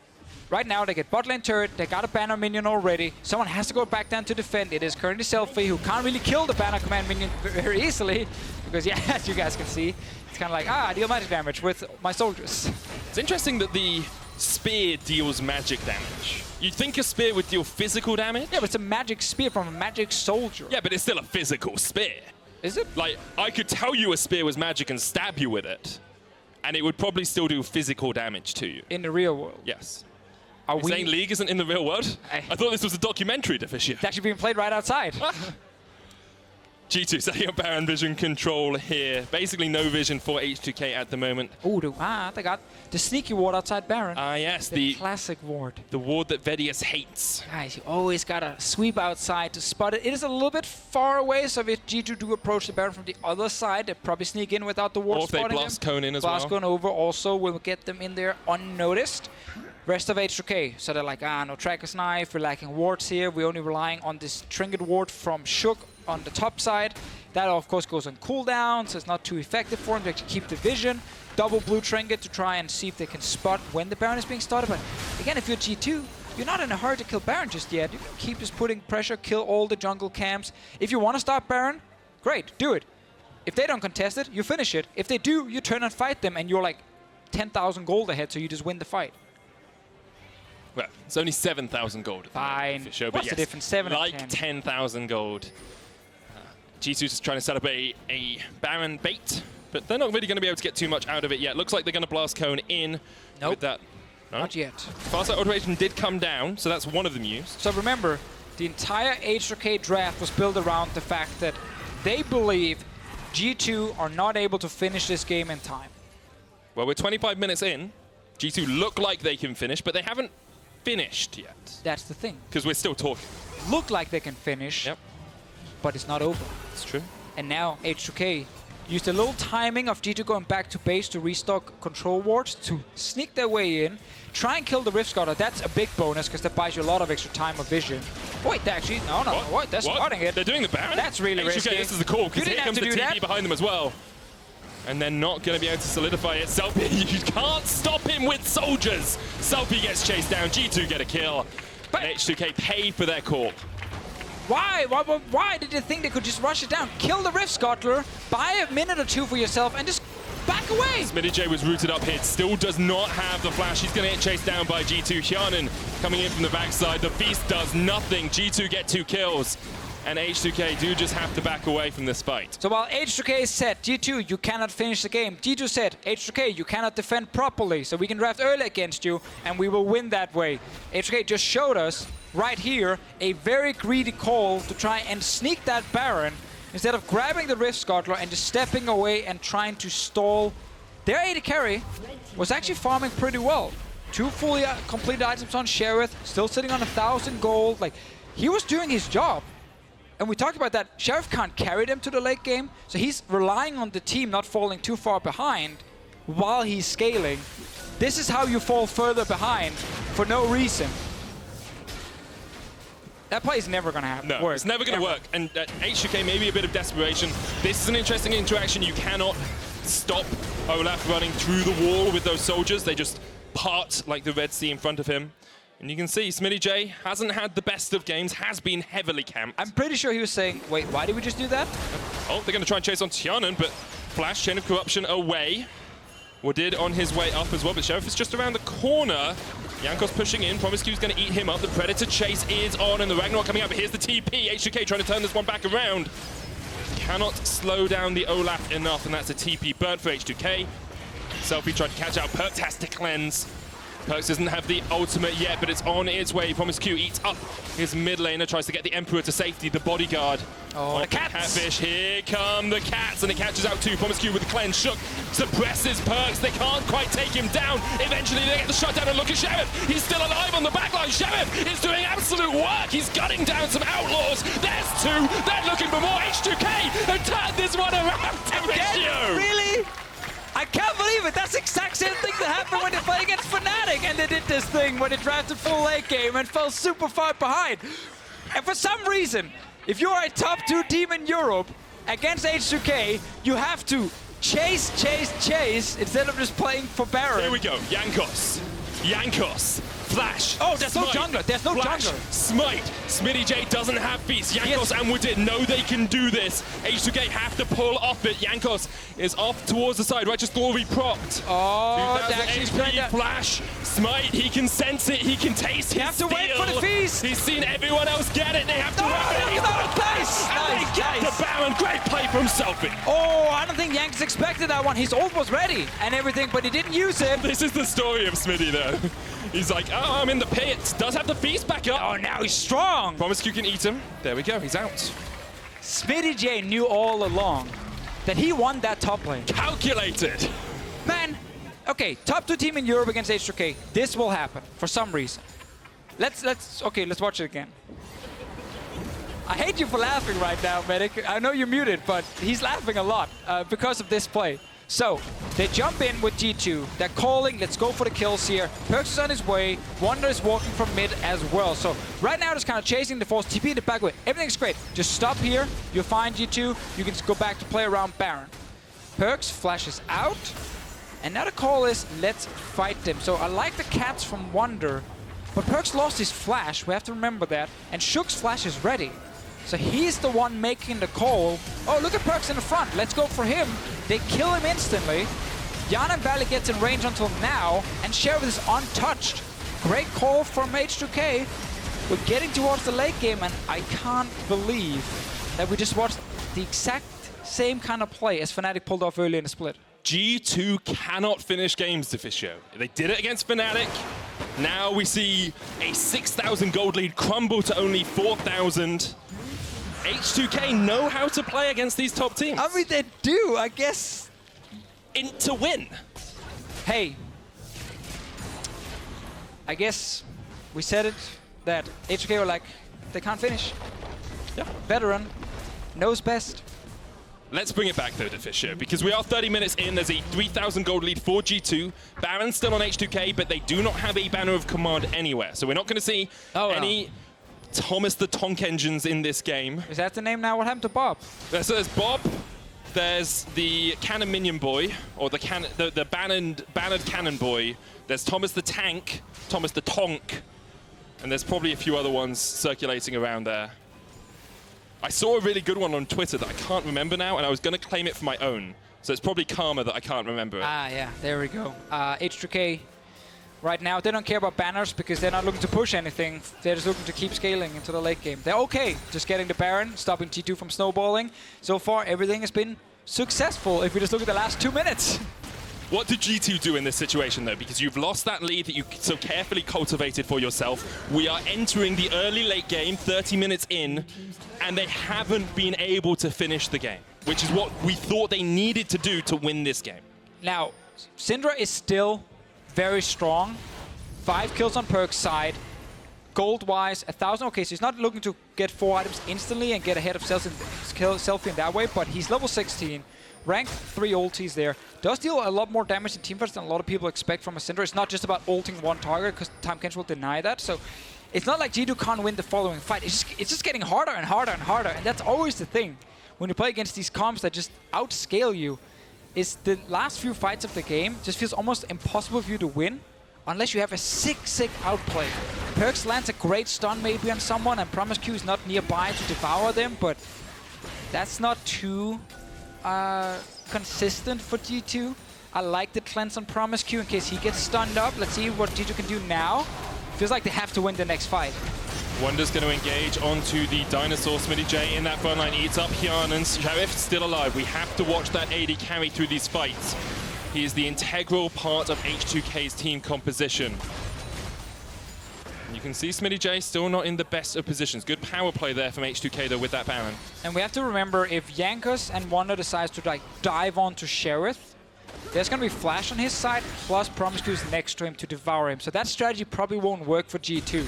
right now they get bot lane turret. They got a banner minion already. Someone has to go back down to defend. It is currently Selfie, who can't really kill the banner command minion very easily. Because, yeah, as you guys can see, it's kind of like, I deal magic damage with my soldiers. It's interesting that the spear deals magic damage. You think a spear would deal physical damage? Yeah, but it's a magic spear from a magic soldier. Yeah, but it's still a physical spear. Is it? Like, I could tell you a spear was magic and stab you with it, and it would probably still do physical damage to you. In the real world? Yes. Are You're saying League isn't in the real world? I thought this was a documentary, Deficio. It's actually being played right outside. G2 setting up Baron vision control here. Basically no vision for H2k at the moment. Oh, they got the sneaky ward outside Baron. Ah, yes, the classic ward. The ward that Vedius hates. Guys, you always gotta sweep outside to spot it. It is a little bit far away, so if G2 do approach the Baron from the other side, they probably sneak in without the ward or if they spotting blast them. cone in as well. Blast cone over also will get them in there unnoticed. Rest of H2k, so they're like, no Tracker's Knife, we're lacking wards here, we're only relying on this Trinket ward from Shook on the top side. That of course goes on cooldown, so it's not too effective for them to actually keep the vision. Double blue Trinket to try and see if they can spot when the Baron is being started. But again, if you're G2, you're not in a hurry to kill Baron just yet. You can keep just putting pressure, kill all the jungle camps. If you want to stop Baron, great, do it. If they don't contest it, you finish it. If they do, you turn and fight them, and you're like 10,000 gold ahead, so you just win the fight. Well, it's only 7,000 gold. Fine. Show, What's the difference? 7 and like 10,000 gold. G2's just trying to set up a Baron bait, but they're not really going to be able to get too much out of it yet. Looks like they're going to blast cone in with that. No? Not yet. Farsight automation did come down, so that's one of them used. So remember, the entire H2k draft was built around the fact that they believe G2 are not able to finish this game in time. Well, we're 25 minutes in. G2 look like they can finish, but they haven't finished yet. That's the thing. Because we're still talking. Look like they can finish, Yep. but it's not over. It's true. And now H2k used a little timing of G2 going back to base to restock control wards to sneak their way in, try and kill the Rift Scutter. That's a big bonus because that buys you a lot of extra time of vision. Wait, they actually, what? They're spotting it. They're doing the Baron? That's really risky. This is the call, because here comes the TP behind them as well. And they're not going to be able to solidify it. Selfie, you can't stop him with soldiers. Selfie gets chased down. G2 get a kill. But H2k pay for their call. Why did you think they could just rush it down? Kill the Rift Scuttler, buy a minute or two for yourself, and just back away. Smittyj was rooted up here. Still does not have the flash. He's going to get chased down by G2. Hjärnan coming in from the backside. The Feast does nothing. G2 get 2 kills. And H2k do just have to back away from this fight. So while H2k said, G2, you cannot finish the game, G2 said, H2k, you cannot defend properly, so we can draft early against you, and we will win that way. H2k just showed us, right here, a very greedy call to try and sneak that Baron, instead of grabbing the Rift Scuttler and just stepping away and trying to stall. Their AD carry was actually farming pretty well. 2 fully completed items on Sheriff, still sitting on 1,000 gold. Like, he was doing his job. And we talked about that. Sheriff can't carry them to the late game, so he's relying on the team not falling too far behind while he's scaling. This is how you fall further behind for no reason. That play is never going to happen. No, it's never going to work. And H2k, maybe a bit of desperation. This is an interesting interaction. You cannot stop Olaf running through the wall with those soldiers. They just part like the Red Sea in front of him. And you can see Smittyj hasn't had the best of games, has been heavily camped. I'm pretty sure he was saying, wait, why did we just do that? Oh, they're going to try and chase on Hjärnan, but Flash, Chain of Corruption away. Wadid on his way up as well, but Sheriff is just around the corner. Jankos pushing in, Promisq is going to eat him up. The Predator chase is on, and the Ragnarok coming out, but here's the TP. H2k trying to turn this one back around. Cannot slow down the Olaf enough, and that's a TP burnt for H2k. Selfie tried to catch out, PerkZ has to cleanse. PerkZ doesn't have the ultimate yet, but it's on its way. Promisq eats up his mid laner, tries to get the Emperor to safety, the bodyguard. Oh, the cats! Catfish, here come the cats, and it catches out too. Promisq with the cleanse, Shook suppresses PerkZ, they can't quite take him down. Eventually they get the shutdown, and look at Sheriff, he's still alive on the backline. Sheriff is doing absolute work, he's gutting down some outlaws. There's 2, they're looking for more. H2k and turn this one around. Deficio! Really? I can't believe it! That's the exact same thing that happened when they played against Fnatic, and they did this thing when they drafted full late game and fell super far behind. And for some reason, if you're a top 2 team in Europe against H2k, you have to chase instead of just playing for Baron. Here we go, Jankos, Flash. Oh, there's no Smite. jungler. There's no Flash. jungler. Smite. Smittyj doesn't have feast. Jankos Yes. and Wadid know they can do this. H2k have to pull off it. Jankos is off towards the side. Right, just thought we propped. Oh, 2000 Dax HP, Flash, Smite, he can sense it, he can taste it. You have to wait for the feast. He's seen everyone else get it, they have to Oh, wait. that's not a place. And they get the Baron. Great play from Selfie. Oh, I don't think Jankos expected that one. His ult was ready and everything, but he didn't use it. This is the story of Smittyj though. He's like, oh, I'm in the pit. Does have the feast back up. Oh, now he's strong. Promisq can eat him. There we go, he's out. Smittyj knew all along that he won that top lane. Calculated. Man, okay, top 2 team in Europe against H2k. This will happen for some reason. Let's watch it again. I hate you for laughing right now, Medic. I know you're muted, but he's laughing a lot because of this play. So, they jump in with G2. They're calling, let's go for the kills here. PerkZ is on his way. Wunder is walking from mid as well. So, right now, just kind of chasing the force. TP in the back way. Everything's great. Just stop here. You'll find G2. You can just go back to play around Baron. PerkZ flashes out. And now the call is, let's fight them. So, I like the cats from Wunder. But PerkZ lost his flash. We have to remember that. And Shook's flash is ready. So he's the one making the call. Oh, look at PerkZ in the front. Let's go for him. They kill him instantly. Hjärnan barely gets in range until now, and Sheriff is untouched. Great call from H2k. We're getting towards the late game, and I can't believe that we just watched the exact same kind of play as Fnatic pulled off early in the split. G2 cannot finish games, Deficio. They did it against Fnatic. Now we see a 6,000 gold lead crumble to only 4,000. H2k know how to play against these top teams. I mean, they do, I guess. To win. Hey, I guess we said it, that H2k were like, they can't finish. Yeah. Veteran knows best. Let's bring it back though, Deficio, because we are 30 minutes in. There's a 3,000 gold lead for G2. Baron's still on H2k, but they do not have a banner of command anywhere. So we're not going to see any Thomas the Tonk engines in this game. Is that the name now? What happened to Bob? So there's Bob, there's the Cannon Minion Boy, or the bannered Cannon Boy. There's Thomas the Tank, Thomas the Tonk, and there's probably a few other ones circulating around there. I saw a really good one on Twitter that I can't remember now, and I was going to claim it for my own. So it's probably Karma that I can't remember. Ah, yeah, there we go. H2k, right now, they don't care about banners because they're not looking to push anything. They're just looking to keep scaling into the late game. They're okay, just getting the Baron, stopping G2 from snowballing. So far, everything has been successful if we just look at the last 2 minutes. What do G2 do in this situation, though? Because you've lost that lead that you so carefully cultivated for yourself. We are entering the early late game, 30 minutes in, and they haven't been able to finish the game, which is what we thought they needed to do to win this game. Now, Syndra is still very strong. 5 kills on PerkZ side. Gold-wise, 1,000. Okay, so he's not looking to get 4 items instantly and get ahead of Selfie in that way, but he's level 16. Rank 3 ultis there. Does deal a lot more damage in teamfights than a lot of people expect from a Syndra. It's not just about ulting one target, because Kench will deny that. So it's not like G2 can't win the following fight. It's just getting harder and harder and harder. And that's always the thing. When you play against these comps that just outscale you, is the last few fights of the game just feels almost impossible for you to win unless you have a sick outplay. PerkZ lands a great stun maybe on someone, and Promisq is not nearby to devour them, but that's not too consistent for G2. I like the cleanse on Promisq in case he gets stunned up. Let's see what G2 can do now. Feels like they have to win the next fight. Wunder's going to engage onto the Dinosaur. Smittyj in that front line eats up Hjärnan's. Sheriff still alive. We have to watch that AD carry through these fights. He is the integral part of H2k's team composition. You can see Smittyj still not in the best of positions. Good power play there from H2k though with that Baron. And we have to remember, if Jankos and Wunder decides to like dive onto Sheriff, there's going to be flash on his side, plus Promisq is next to him to devour him. So that strategy probably won't work for G2.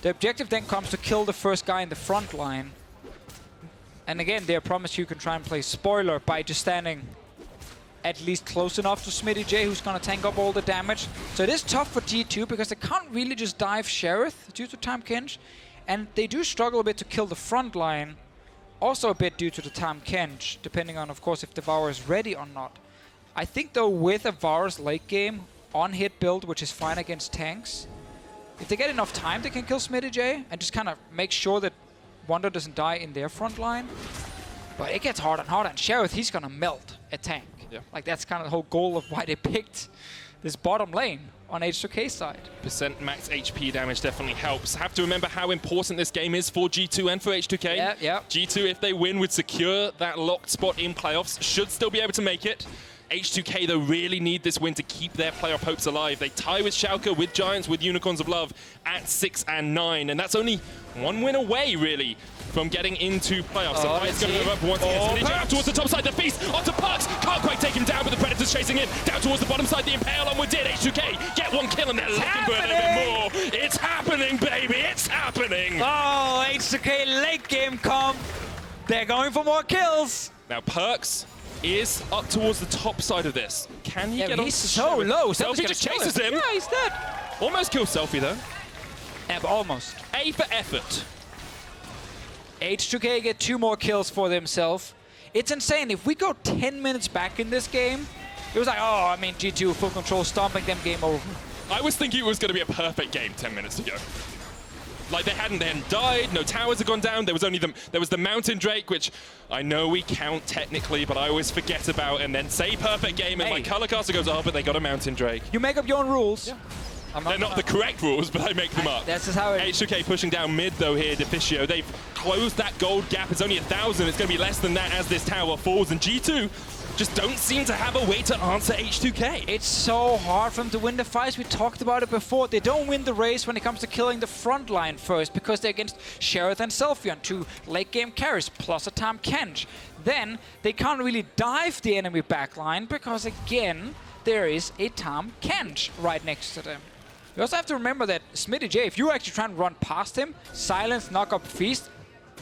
The objective then comes to kill the first guy in the front line. And again, there Promisq can try and play spoiler by just standing at least close enough to Smittyj, who's going to tank up all the damage. So it is tough for G2 because they can't really just dive Sheriff due to Tahm Kench. And they do struggle a bit to kill the front line, also a bit due to the Tahm Kench, depending on, of course, if Devour is ready or not. I think, though, with a Varus late game on hit build, which is fine against tanks, If they get enough time, they can kill Smittyj and just kind of make sure that Wunder doesn't die in their front line. But it gets harder and harder, and Sheriff, he's gonna melt a tank. Yeah. Like, that's kind of the whole goal of why they picked this bottom lane on H2k side. Percent max HP damage definitely helps. Have to remember how important this game is for G2 and for H2k. Yeah. G2, if they win, would secure that locked spot in playoffs. Should still be able to make it. H2k, though, really need this win to keep their playoff hopes alive. They tie with Schalke, with Giants, with Unicorns of Love at 6 and 9. And that's only one win away, really, from getting into playoffs. Oh, It's going to move up once again. Smittyj out towards the top side. The Feast onto PerkZ. Can't quite take him down, but the Predator's chasing in. Down towards the bottom side. The Impale on Wadid. H2k get one kill, and they're looking for a little bit more. It's happening, baby. It's happening. Oh, H2k late game comp. They're going for more kills. Now, PerkZ is up towards the top side of this. Can he get on? He's so low. Selfie just chases him. Yeah, he's dead. Almost kills Selfie, though. Yeah, but almost. A for effort. H2k get 2 more kills for themselves. It's insane. If we go 10 minutes back in this game, it was like, oh, I mean, G2 full control, stomping them, game over. I was thinking it was going to be a perfect game 10 minutes ago. Like, they hadn't died, no towers had gone down, there was the Mountain Drake, which I know we count technically, but I always forget about, and then say perfect game, and my color caster goes, oh, but they got a Mountain Drake. You make up your own rules. Yeah. They're not the correct rules, but I make them up. That's just how it is. H2k pushing down mid, though, here, Deficio. They've closed that gold gap. It's only 1,000. It's going to be less than that as this tower falls, and G2 just don't seem to have a way to answer H2k. It's so hard for them to win the fights. We talked about it before. They don't win the race when it comes to killing the front line first because they're against Sheriff and Selfie on 2 late game carries plus a Tahm Kench. Then they can't really dive the enemy backline because, again, there is a Tahm Kench right next to them. You also have to remember that Smittyj, if you actually try and run past him, silence, knock up, feast,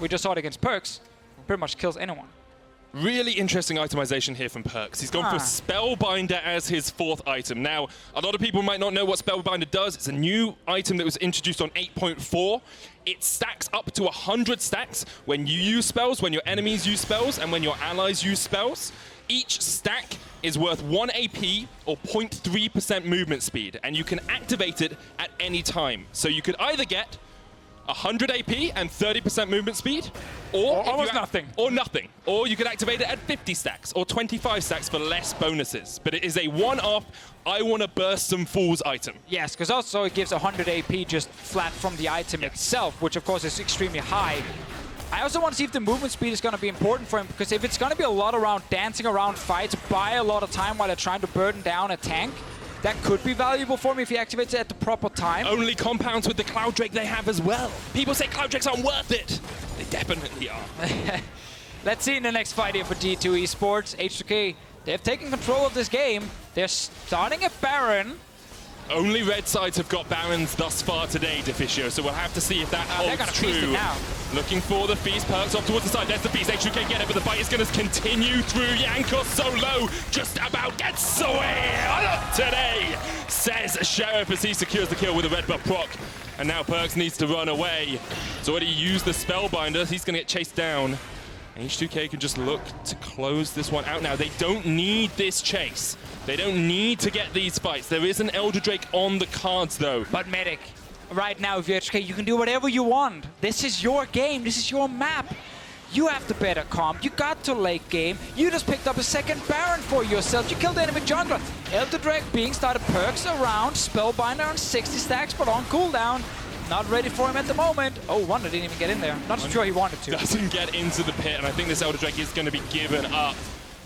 we just saw it against PerkZ, pretty much kills anyone. Really interesting itemization here from PerkZ. He's gone for Spellbinder as his 4th item. Now, a lot of people might not know what Spellbinder does. It's a new item that was introduced on 8.4. It stacks up to 100 stacks when you use spells, when your enemies use spells, and when your allies use spells. Each stack is worth 1 AP or 0.3% movement speed, and you can activate it at any time. So you could either get 100 AP and 30% movement speed, or almost nothing. Or nothing. Or you could activate it at 50 stacks or 25 stacks for less bonuses. But it is a one-off, I want to burst some fools item. Yes, because also it gives 100 AP just flat from the item itself, which of course is extremely high. I also want to see if the movement speed is going to be important for him, because if it's going to be a lot around dancing around fights, buy a lot of time while they're trying to burden down a tank, that could be valuable for him if he activates it at the proper time. Only compounds with the Cloud Drake they have as well. People say Cloud Drakes aren't worth it. They definitely are. Let's see in the next fight here for G2 Esports. H2k, they've taken control of this game. They're starting a Baron. Only red sides have got Barons thus far today, Deficio, so we'll have to see if that holds true. Looking for the Feast, PerkZ off towards the side. There's the Feast. H2k get it, but the fight is going to continue through. Jankos so low, just about gets away. Olaf today, says Sheriff as he secures the kill with a red buff proc. And now PerkZ needs to run away. He's already used the Spellbinder. He's going to get chased down. H2k can just look to close this one out now. They don't need this chase. They don't need to get these fights. There is an Elder Drake on the cards, though. But Medic, right now, if you're H2k, you can do whatever you want. This is your game. This is your map. You have the better comp. You got to late game. You just picked up a second Baron for yourself. You killed the enemy jungler. Elder Drake being started, PerkZ around, Spellbinder on 60 stacks, but on cooldown. Not ready for him at the moment. Oh, Wunder didn't even get in there. Not sure he wanted to. Doesn't get into the pit, and I think this Elder Drake is going to be given up.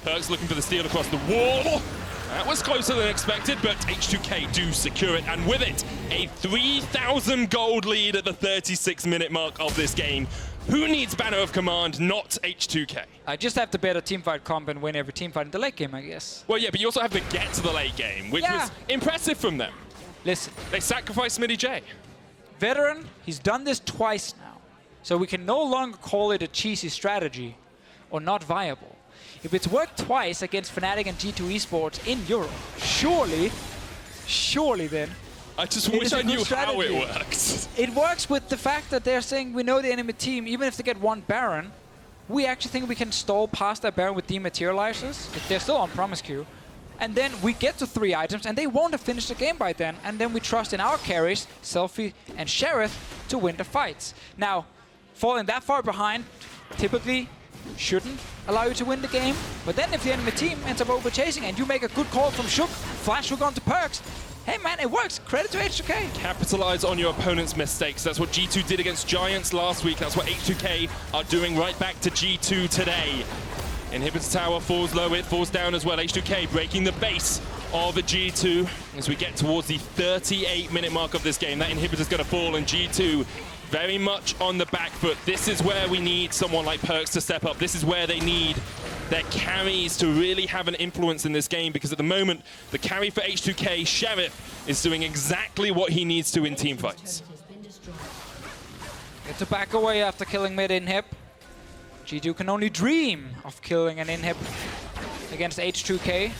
PerkZ looking for the steal across the wall. That was closer than expected, but H2k do secure it, and with it, a 3,000 gold lead at the 36-minute mark of this game. Who needs Banner of Command, not H2k? I just have to better teamfight comp and win every teamfight in the late game, I guess. Well, yeah, but you also have to get to the late game, which was impressive from them. Listen. They sacrificed Smittyj. Veteran, he's done this twice now, so we can no longer call it a cheesy strategy or not viable. If it's worked twice against Fnatic and G2 Esports in Europe, surely then, I just wish I knew how it works. It works with the fact that they're saying we know the enemy team, even if they get one Baron, we actually think we can stall past that Baron with dematerializers. If they're still on Promisq, and then we get to 3 items, and they won't have finished the game by then. And then we trust in our carries, Selfie and Sheriff, to win the fights. Now, falling that far behind typically shouldn't allow you to win the game. But then if the enemy team ends up over-chasing and you make a good call from Shook, flash Shook onto PerkZ, hey man, it works. Credit to H2k. Capitalize on your opponent's mistakes. That's what G2 did against Giants last week. That's what H2k are doing right back to G2 today. Inhibitor tower falls low, it falls down as well. H2k breaking the base of G2 as we get towards the 38-minute mark of this game. That inhibitor's going to fall, and G2 very much on the back foot. This is where we need someone like PerkZ to step up. This is where they need their carries to really have an influence in this game, because at the moment, the carry for H2k, Sheriff, is doing exactly what he needs to in team fights. Get to back away after killing mid inhib. G2 can only dream of killing an inhib against H2k.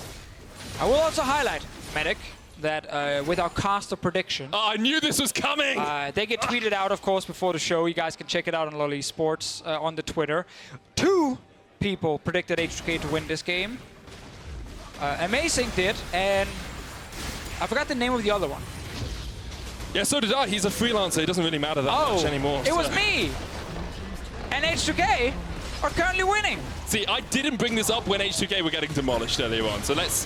I will also highlight, Medic, that with our caster prediction... Oh, I knew this was coming! They get tweeted out, of course, before the show. You guys can check it out on LoL Esports on the Twitter. 2 people predicted H2k to win this game. Amazing did, and I forgot the name of the other one. Yeah, so did I. He's a freelancer. It doesn't really matter that much anymore. It was me! And H2k are currently winning. See, I didn't bring this up when H2k were getting demolished earlier on, so let's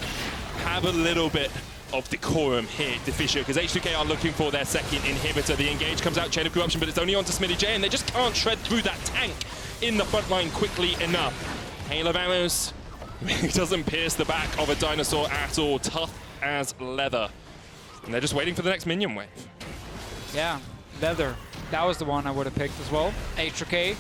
have a little bit of decorum here, Deficio, because H2k are looking for their second inhibitor. The engage comes out, Chain of Corruption, but it's only onto Smittyj, and they just can't shred through that tank in the front line quickly enough. Hail of Arrows really doesn't pierce the back of a dinosaur at all, tough as leather. And they're just waiting for the next minion wave. Yeah, leather. That was the one I would have picked as well. H2k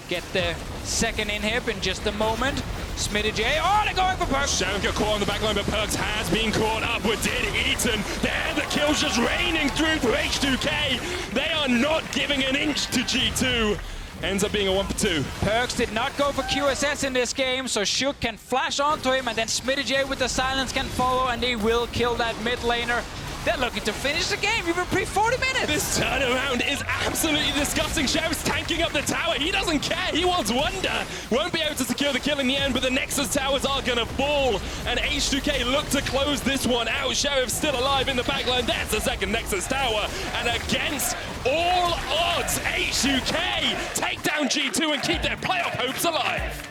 get the second inhib in just a moment. Smittyj, oh, they're going for PerkZ. Sheriff got caught on the backline, but PerkZ has been caught up. Wadid eaten. There, the kills just raining through for H2k. They are not giving an inch to G2. Ends up being a 1 for 2. PerkZ did not go for QSS in this game, so Shook can flash onto him, and then Smittyj with the silence can follow, and they will kill that mid laner. They're looking to finish the game, even pre-40 minutes. This turnaround is absolutely disgusting. Sheriff's tanking up the tower. He doesn't care. He wants Wunder. Won't be able to secure the kill in the end, but the Nexus towers are going to fall. And H2k look to close this one out. Sheriff's still alive in the backline. That's the second Nexus tower. And against all odds, H2k take down G2 and keep their playoff hopes alive.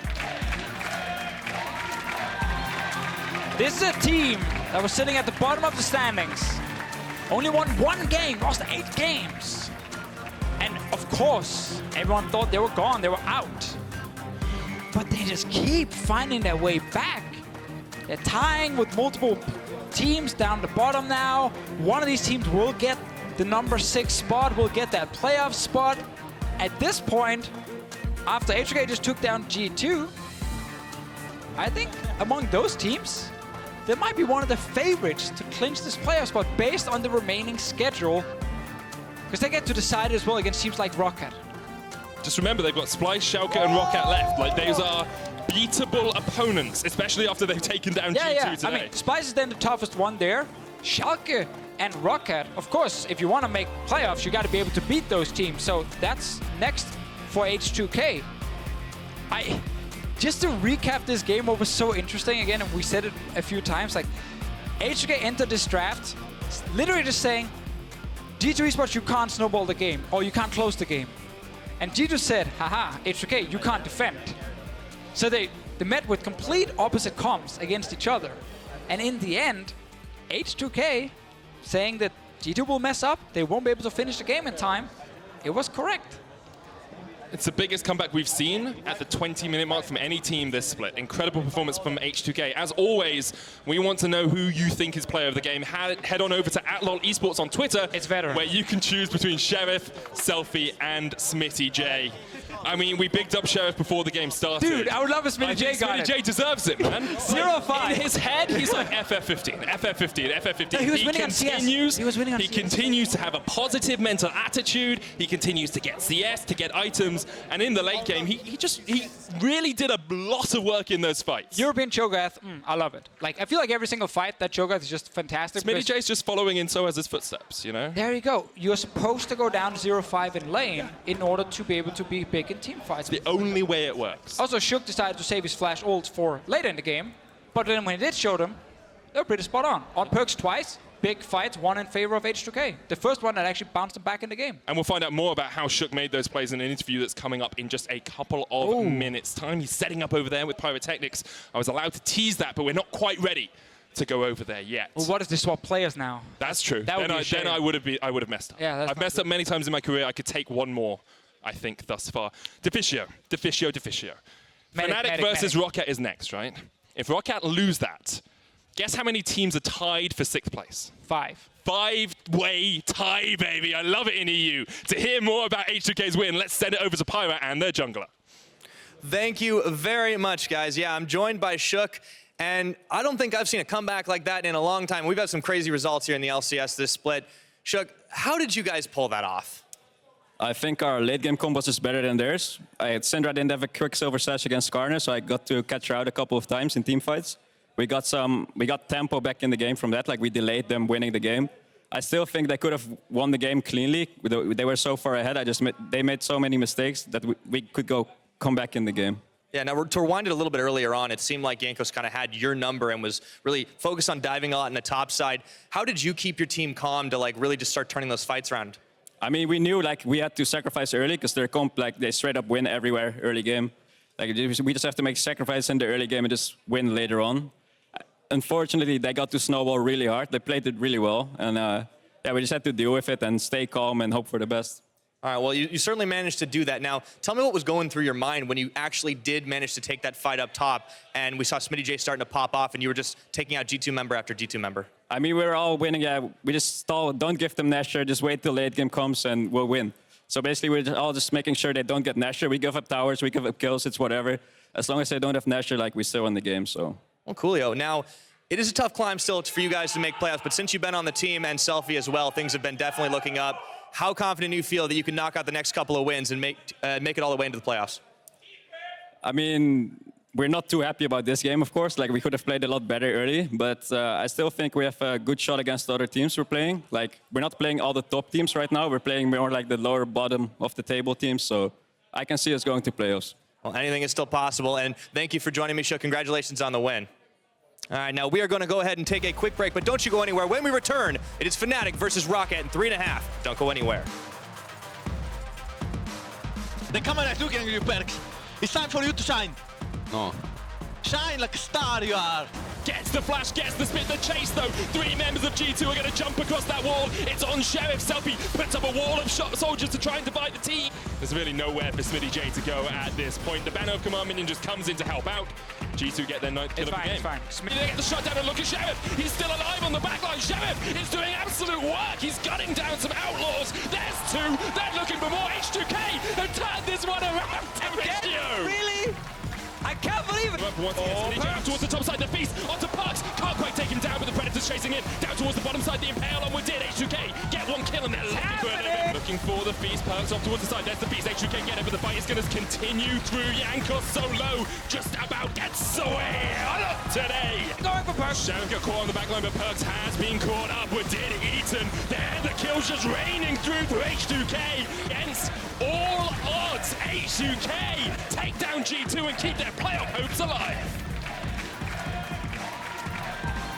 This is a team that was sitting at the bottom of the standings. Only won 1 game, lost 8 games. And of course, everyone thought they were gone, they were out. But they just keep finding their way back. They're tying with multiple teams down the bottom now. One of these teams will get the number 6 spot, will get that playoff spot. At this point, after H2k just took down G2, I think among those teams, they might be one of the favorites to clinch this playoff spot based on the remaining schedule. Because they get to decide as well against teams like Roccat. Just remember, they've got Splice, Schalke, and Roccat left. Like, those are beatable opponents, especially after they've taken down G2 today. I mean, Splice is then the toughest one there. Schalke and Roccat, of course, if you want to make playoffs, you got to be able to beat those teams. So that's next for H2k. Just to recap this game, what was so interesting, again, and we said it a few times, like, H2k entered this draft literally just saying, G2 Esports, you can't snowball the game, or you can't close the game. And G2 said, haha, H2k, you can't defend. So they met with complete opposite comps against each other. And in the end, H2k saying that G2 will mess up, they won't be able to finish the game in time, it was correct. It's the biggest comeback we've seen at the 20-minute mark from any team this split. Incredible performance from H2k. As always, we want to know who you think is player of the game. Head on over to @LOLEsports on Twitter. It's veteran. Where you can choose between Sheriff, Selfie, and Smittyj. I mean, we bigged up Sheriff before the game started. Dude, I would love a Smittyj got it. Smittyj deserves it, man. 0-5. In his head, he's like FF15, FF15, FF15. No, he was winning on CS. He was winning on CS. He continues to have a positive mental attitude. He continues to get CS, to get items. And in the late game, he really did a lot of work in those fights. European Cho'Gath, I love it. Like, I feel like every single fight that Cho'Gath is just fantastic. Smittyj's just following in so as his footsteps, you know? There you go. You're supposed to go down 0-5 in lane in order to be able to be big in team fights. The only way it works. Also, Shook decided to save his flash ult for later in the game, but then when he did show them, They're pretty spot on PerkZ twice. Big fights, one in favor of H2k. The first one that actually bounced them back in the game. And we'll find out more about how Shook made those plays in an interview that's coming up in just a couple of minutes' time. He's setting up over there with Piratechnics. I was allowed to tease that, but we're not quite ready to go over there yet. Well, what if they swap players now? That's true. That would be a shame. Then I would have messed up. Yeah, I've messed up many times in my career. I could take one more, I think, thus far. Deficio. Fnatic versus Roccat is next, right? If Roccat lose that, guess how many teams are tied for 6th place? 5. 5-way tie, baby. I love it in EU. To hear more about H2k's win, let's send it over to Pyra and their jungler. Thank you very much, guys. Yeah, I'm joined by Shook, and I don't think I've seen a comeback like that in a long time. We've had some crazy results here in the LCS this split. Shook, how did you guys pull that off? I think our late game combos is better than theirs. Syndra didn't have a Quicksilver Sash against Skarner, so I got to catch her out a couple of times in team fights. We got tempo back in the game from that, like we delayed them winning the game. I still think they could have won the game cleanly. They were so far ahead. They made so many mistakes that we could come back in the game. Yeah, now to rewind it a little bit earlier on, it seemed like Jankos kind of had your number and was really focused on diving a lot in the top side. How did you keep your team calm to like really just start turning those fights around? I mean, we knew like we had to sacrifice early because their comp, like they straight up win everywhere early game. Like we just have to make sacrifice in the early game and just win later on. Unfortunately, they got to snowball really hard. They played it really well. And yeah, we just had to deal with it and stay calm and hope for the best. All right, well, you certainly managed to do that. Now, tell me what was going through your mind when you actually did manage to take that fight up top and we saw Smittyj starting to pop off and you were just taking out G2 member after G2 member. I mean, we were all winning. Yeah, we just stall. Don't give them Nashor. Just wait till late game comes and we'll win. So basically, we're all just making sure they don't get Nashor. We give up towers, we give up kills, it's whatever. As long as they don't have Nashor, like we still win the game, so. Well, coolio. Now, it is a tough climb still for you guys to make playoffs, but since you've been on the team and Selfie as well, things have been definitely looking up. How confident do you feel that you can knock out the next couple of wins and make it all the way into the playoffs? I mean, we're not too happy about this game, of course. Like, we could have played a lot better early, but I still think we have a good shot against the other teams we're playing. Like, we're not playing all the top teams right now. We're playing more like the lower bottom of the table teams, so I can see us going to playoffs. Well, anything is still possible, and thank you for joining me, Shook. Congratulations on the win. All right, now we are going to go ahead and take a quick break, but don't you go anywhere. When we return, it is Fnatic versus Roccat in 3.5. Don't go anywhere. The camera is looking at you, PerkZ. It's time for you to shine. No. Shine like a star you are. Gets the flash, gets the spit, the chase though. 3 members of G2 are going to jump across that wall. It's on Sheriff. Selfie puts up a wall of soldiers to try and divide the team. There's really nowhere for Smittyj to go at this point. The banner of command minion just comes in to help out. G2 get their 9th kill of the game. It's fine. They get the shutdown and look at Sheriff. He's still alive on the backline. Sheriff is doing absolute work. He's gunning down some outlaws. There's 2. They're looking for more. H2k have turned this one around. Deficio. Really? I can't believe it! Once again, Smittyj towards the top side, the feast onto PerkZ. Can't quite take him down, but the Predator's chasing in. Down towards the bottom side, the Impale on Wadid. H2k get 1 kill and they're looking for the feast. PerkZ off towards the side. There's the feast. H2k get it, but the fight is going to continue through. Jankos so low, just about gets away. Today. Going for PerkZ. Sheriff got caught on the back line, but PerkZ has been caught up. Wadid eaten. There, the kills just raining through for H2k. Hence, all odds. H2k take down G2 and keep their playoff hopes alive.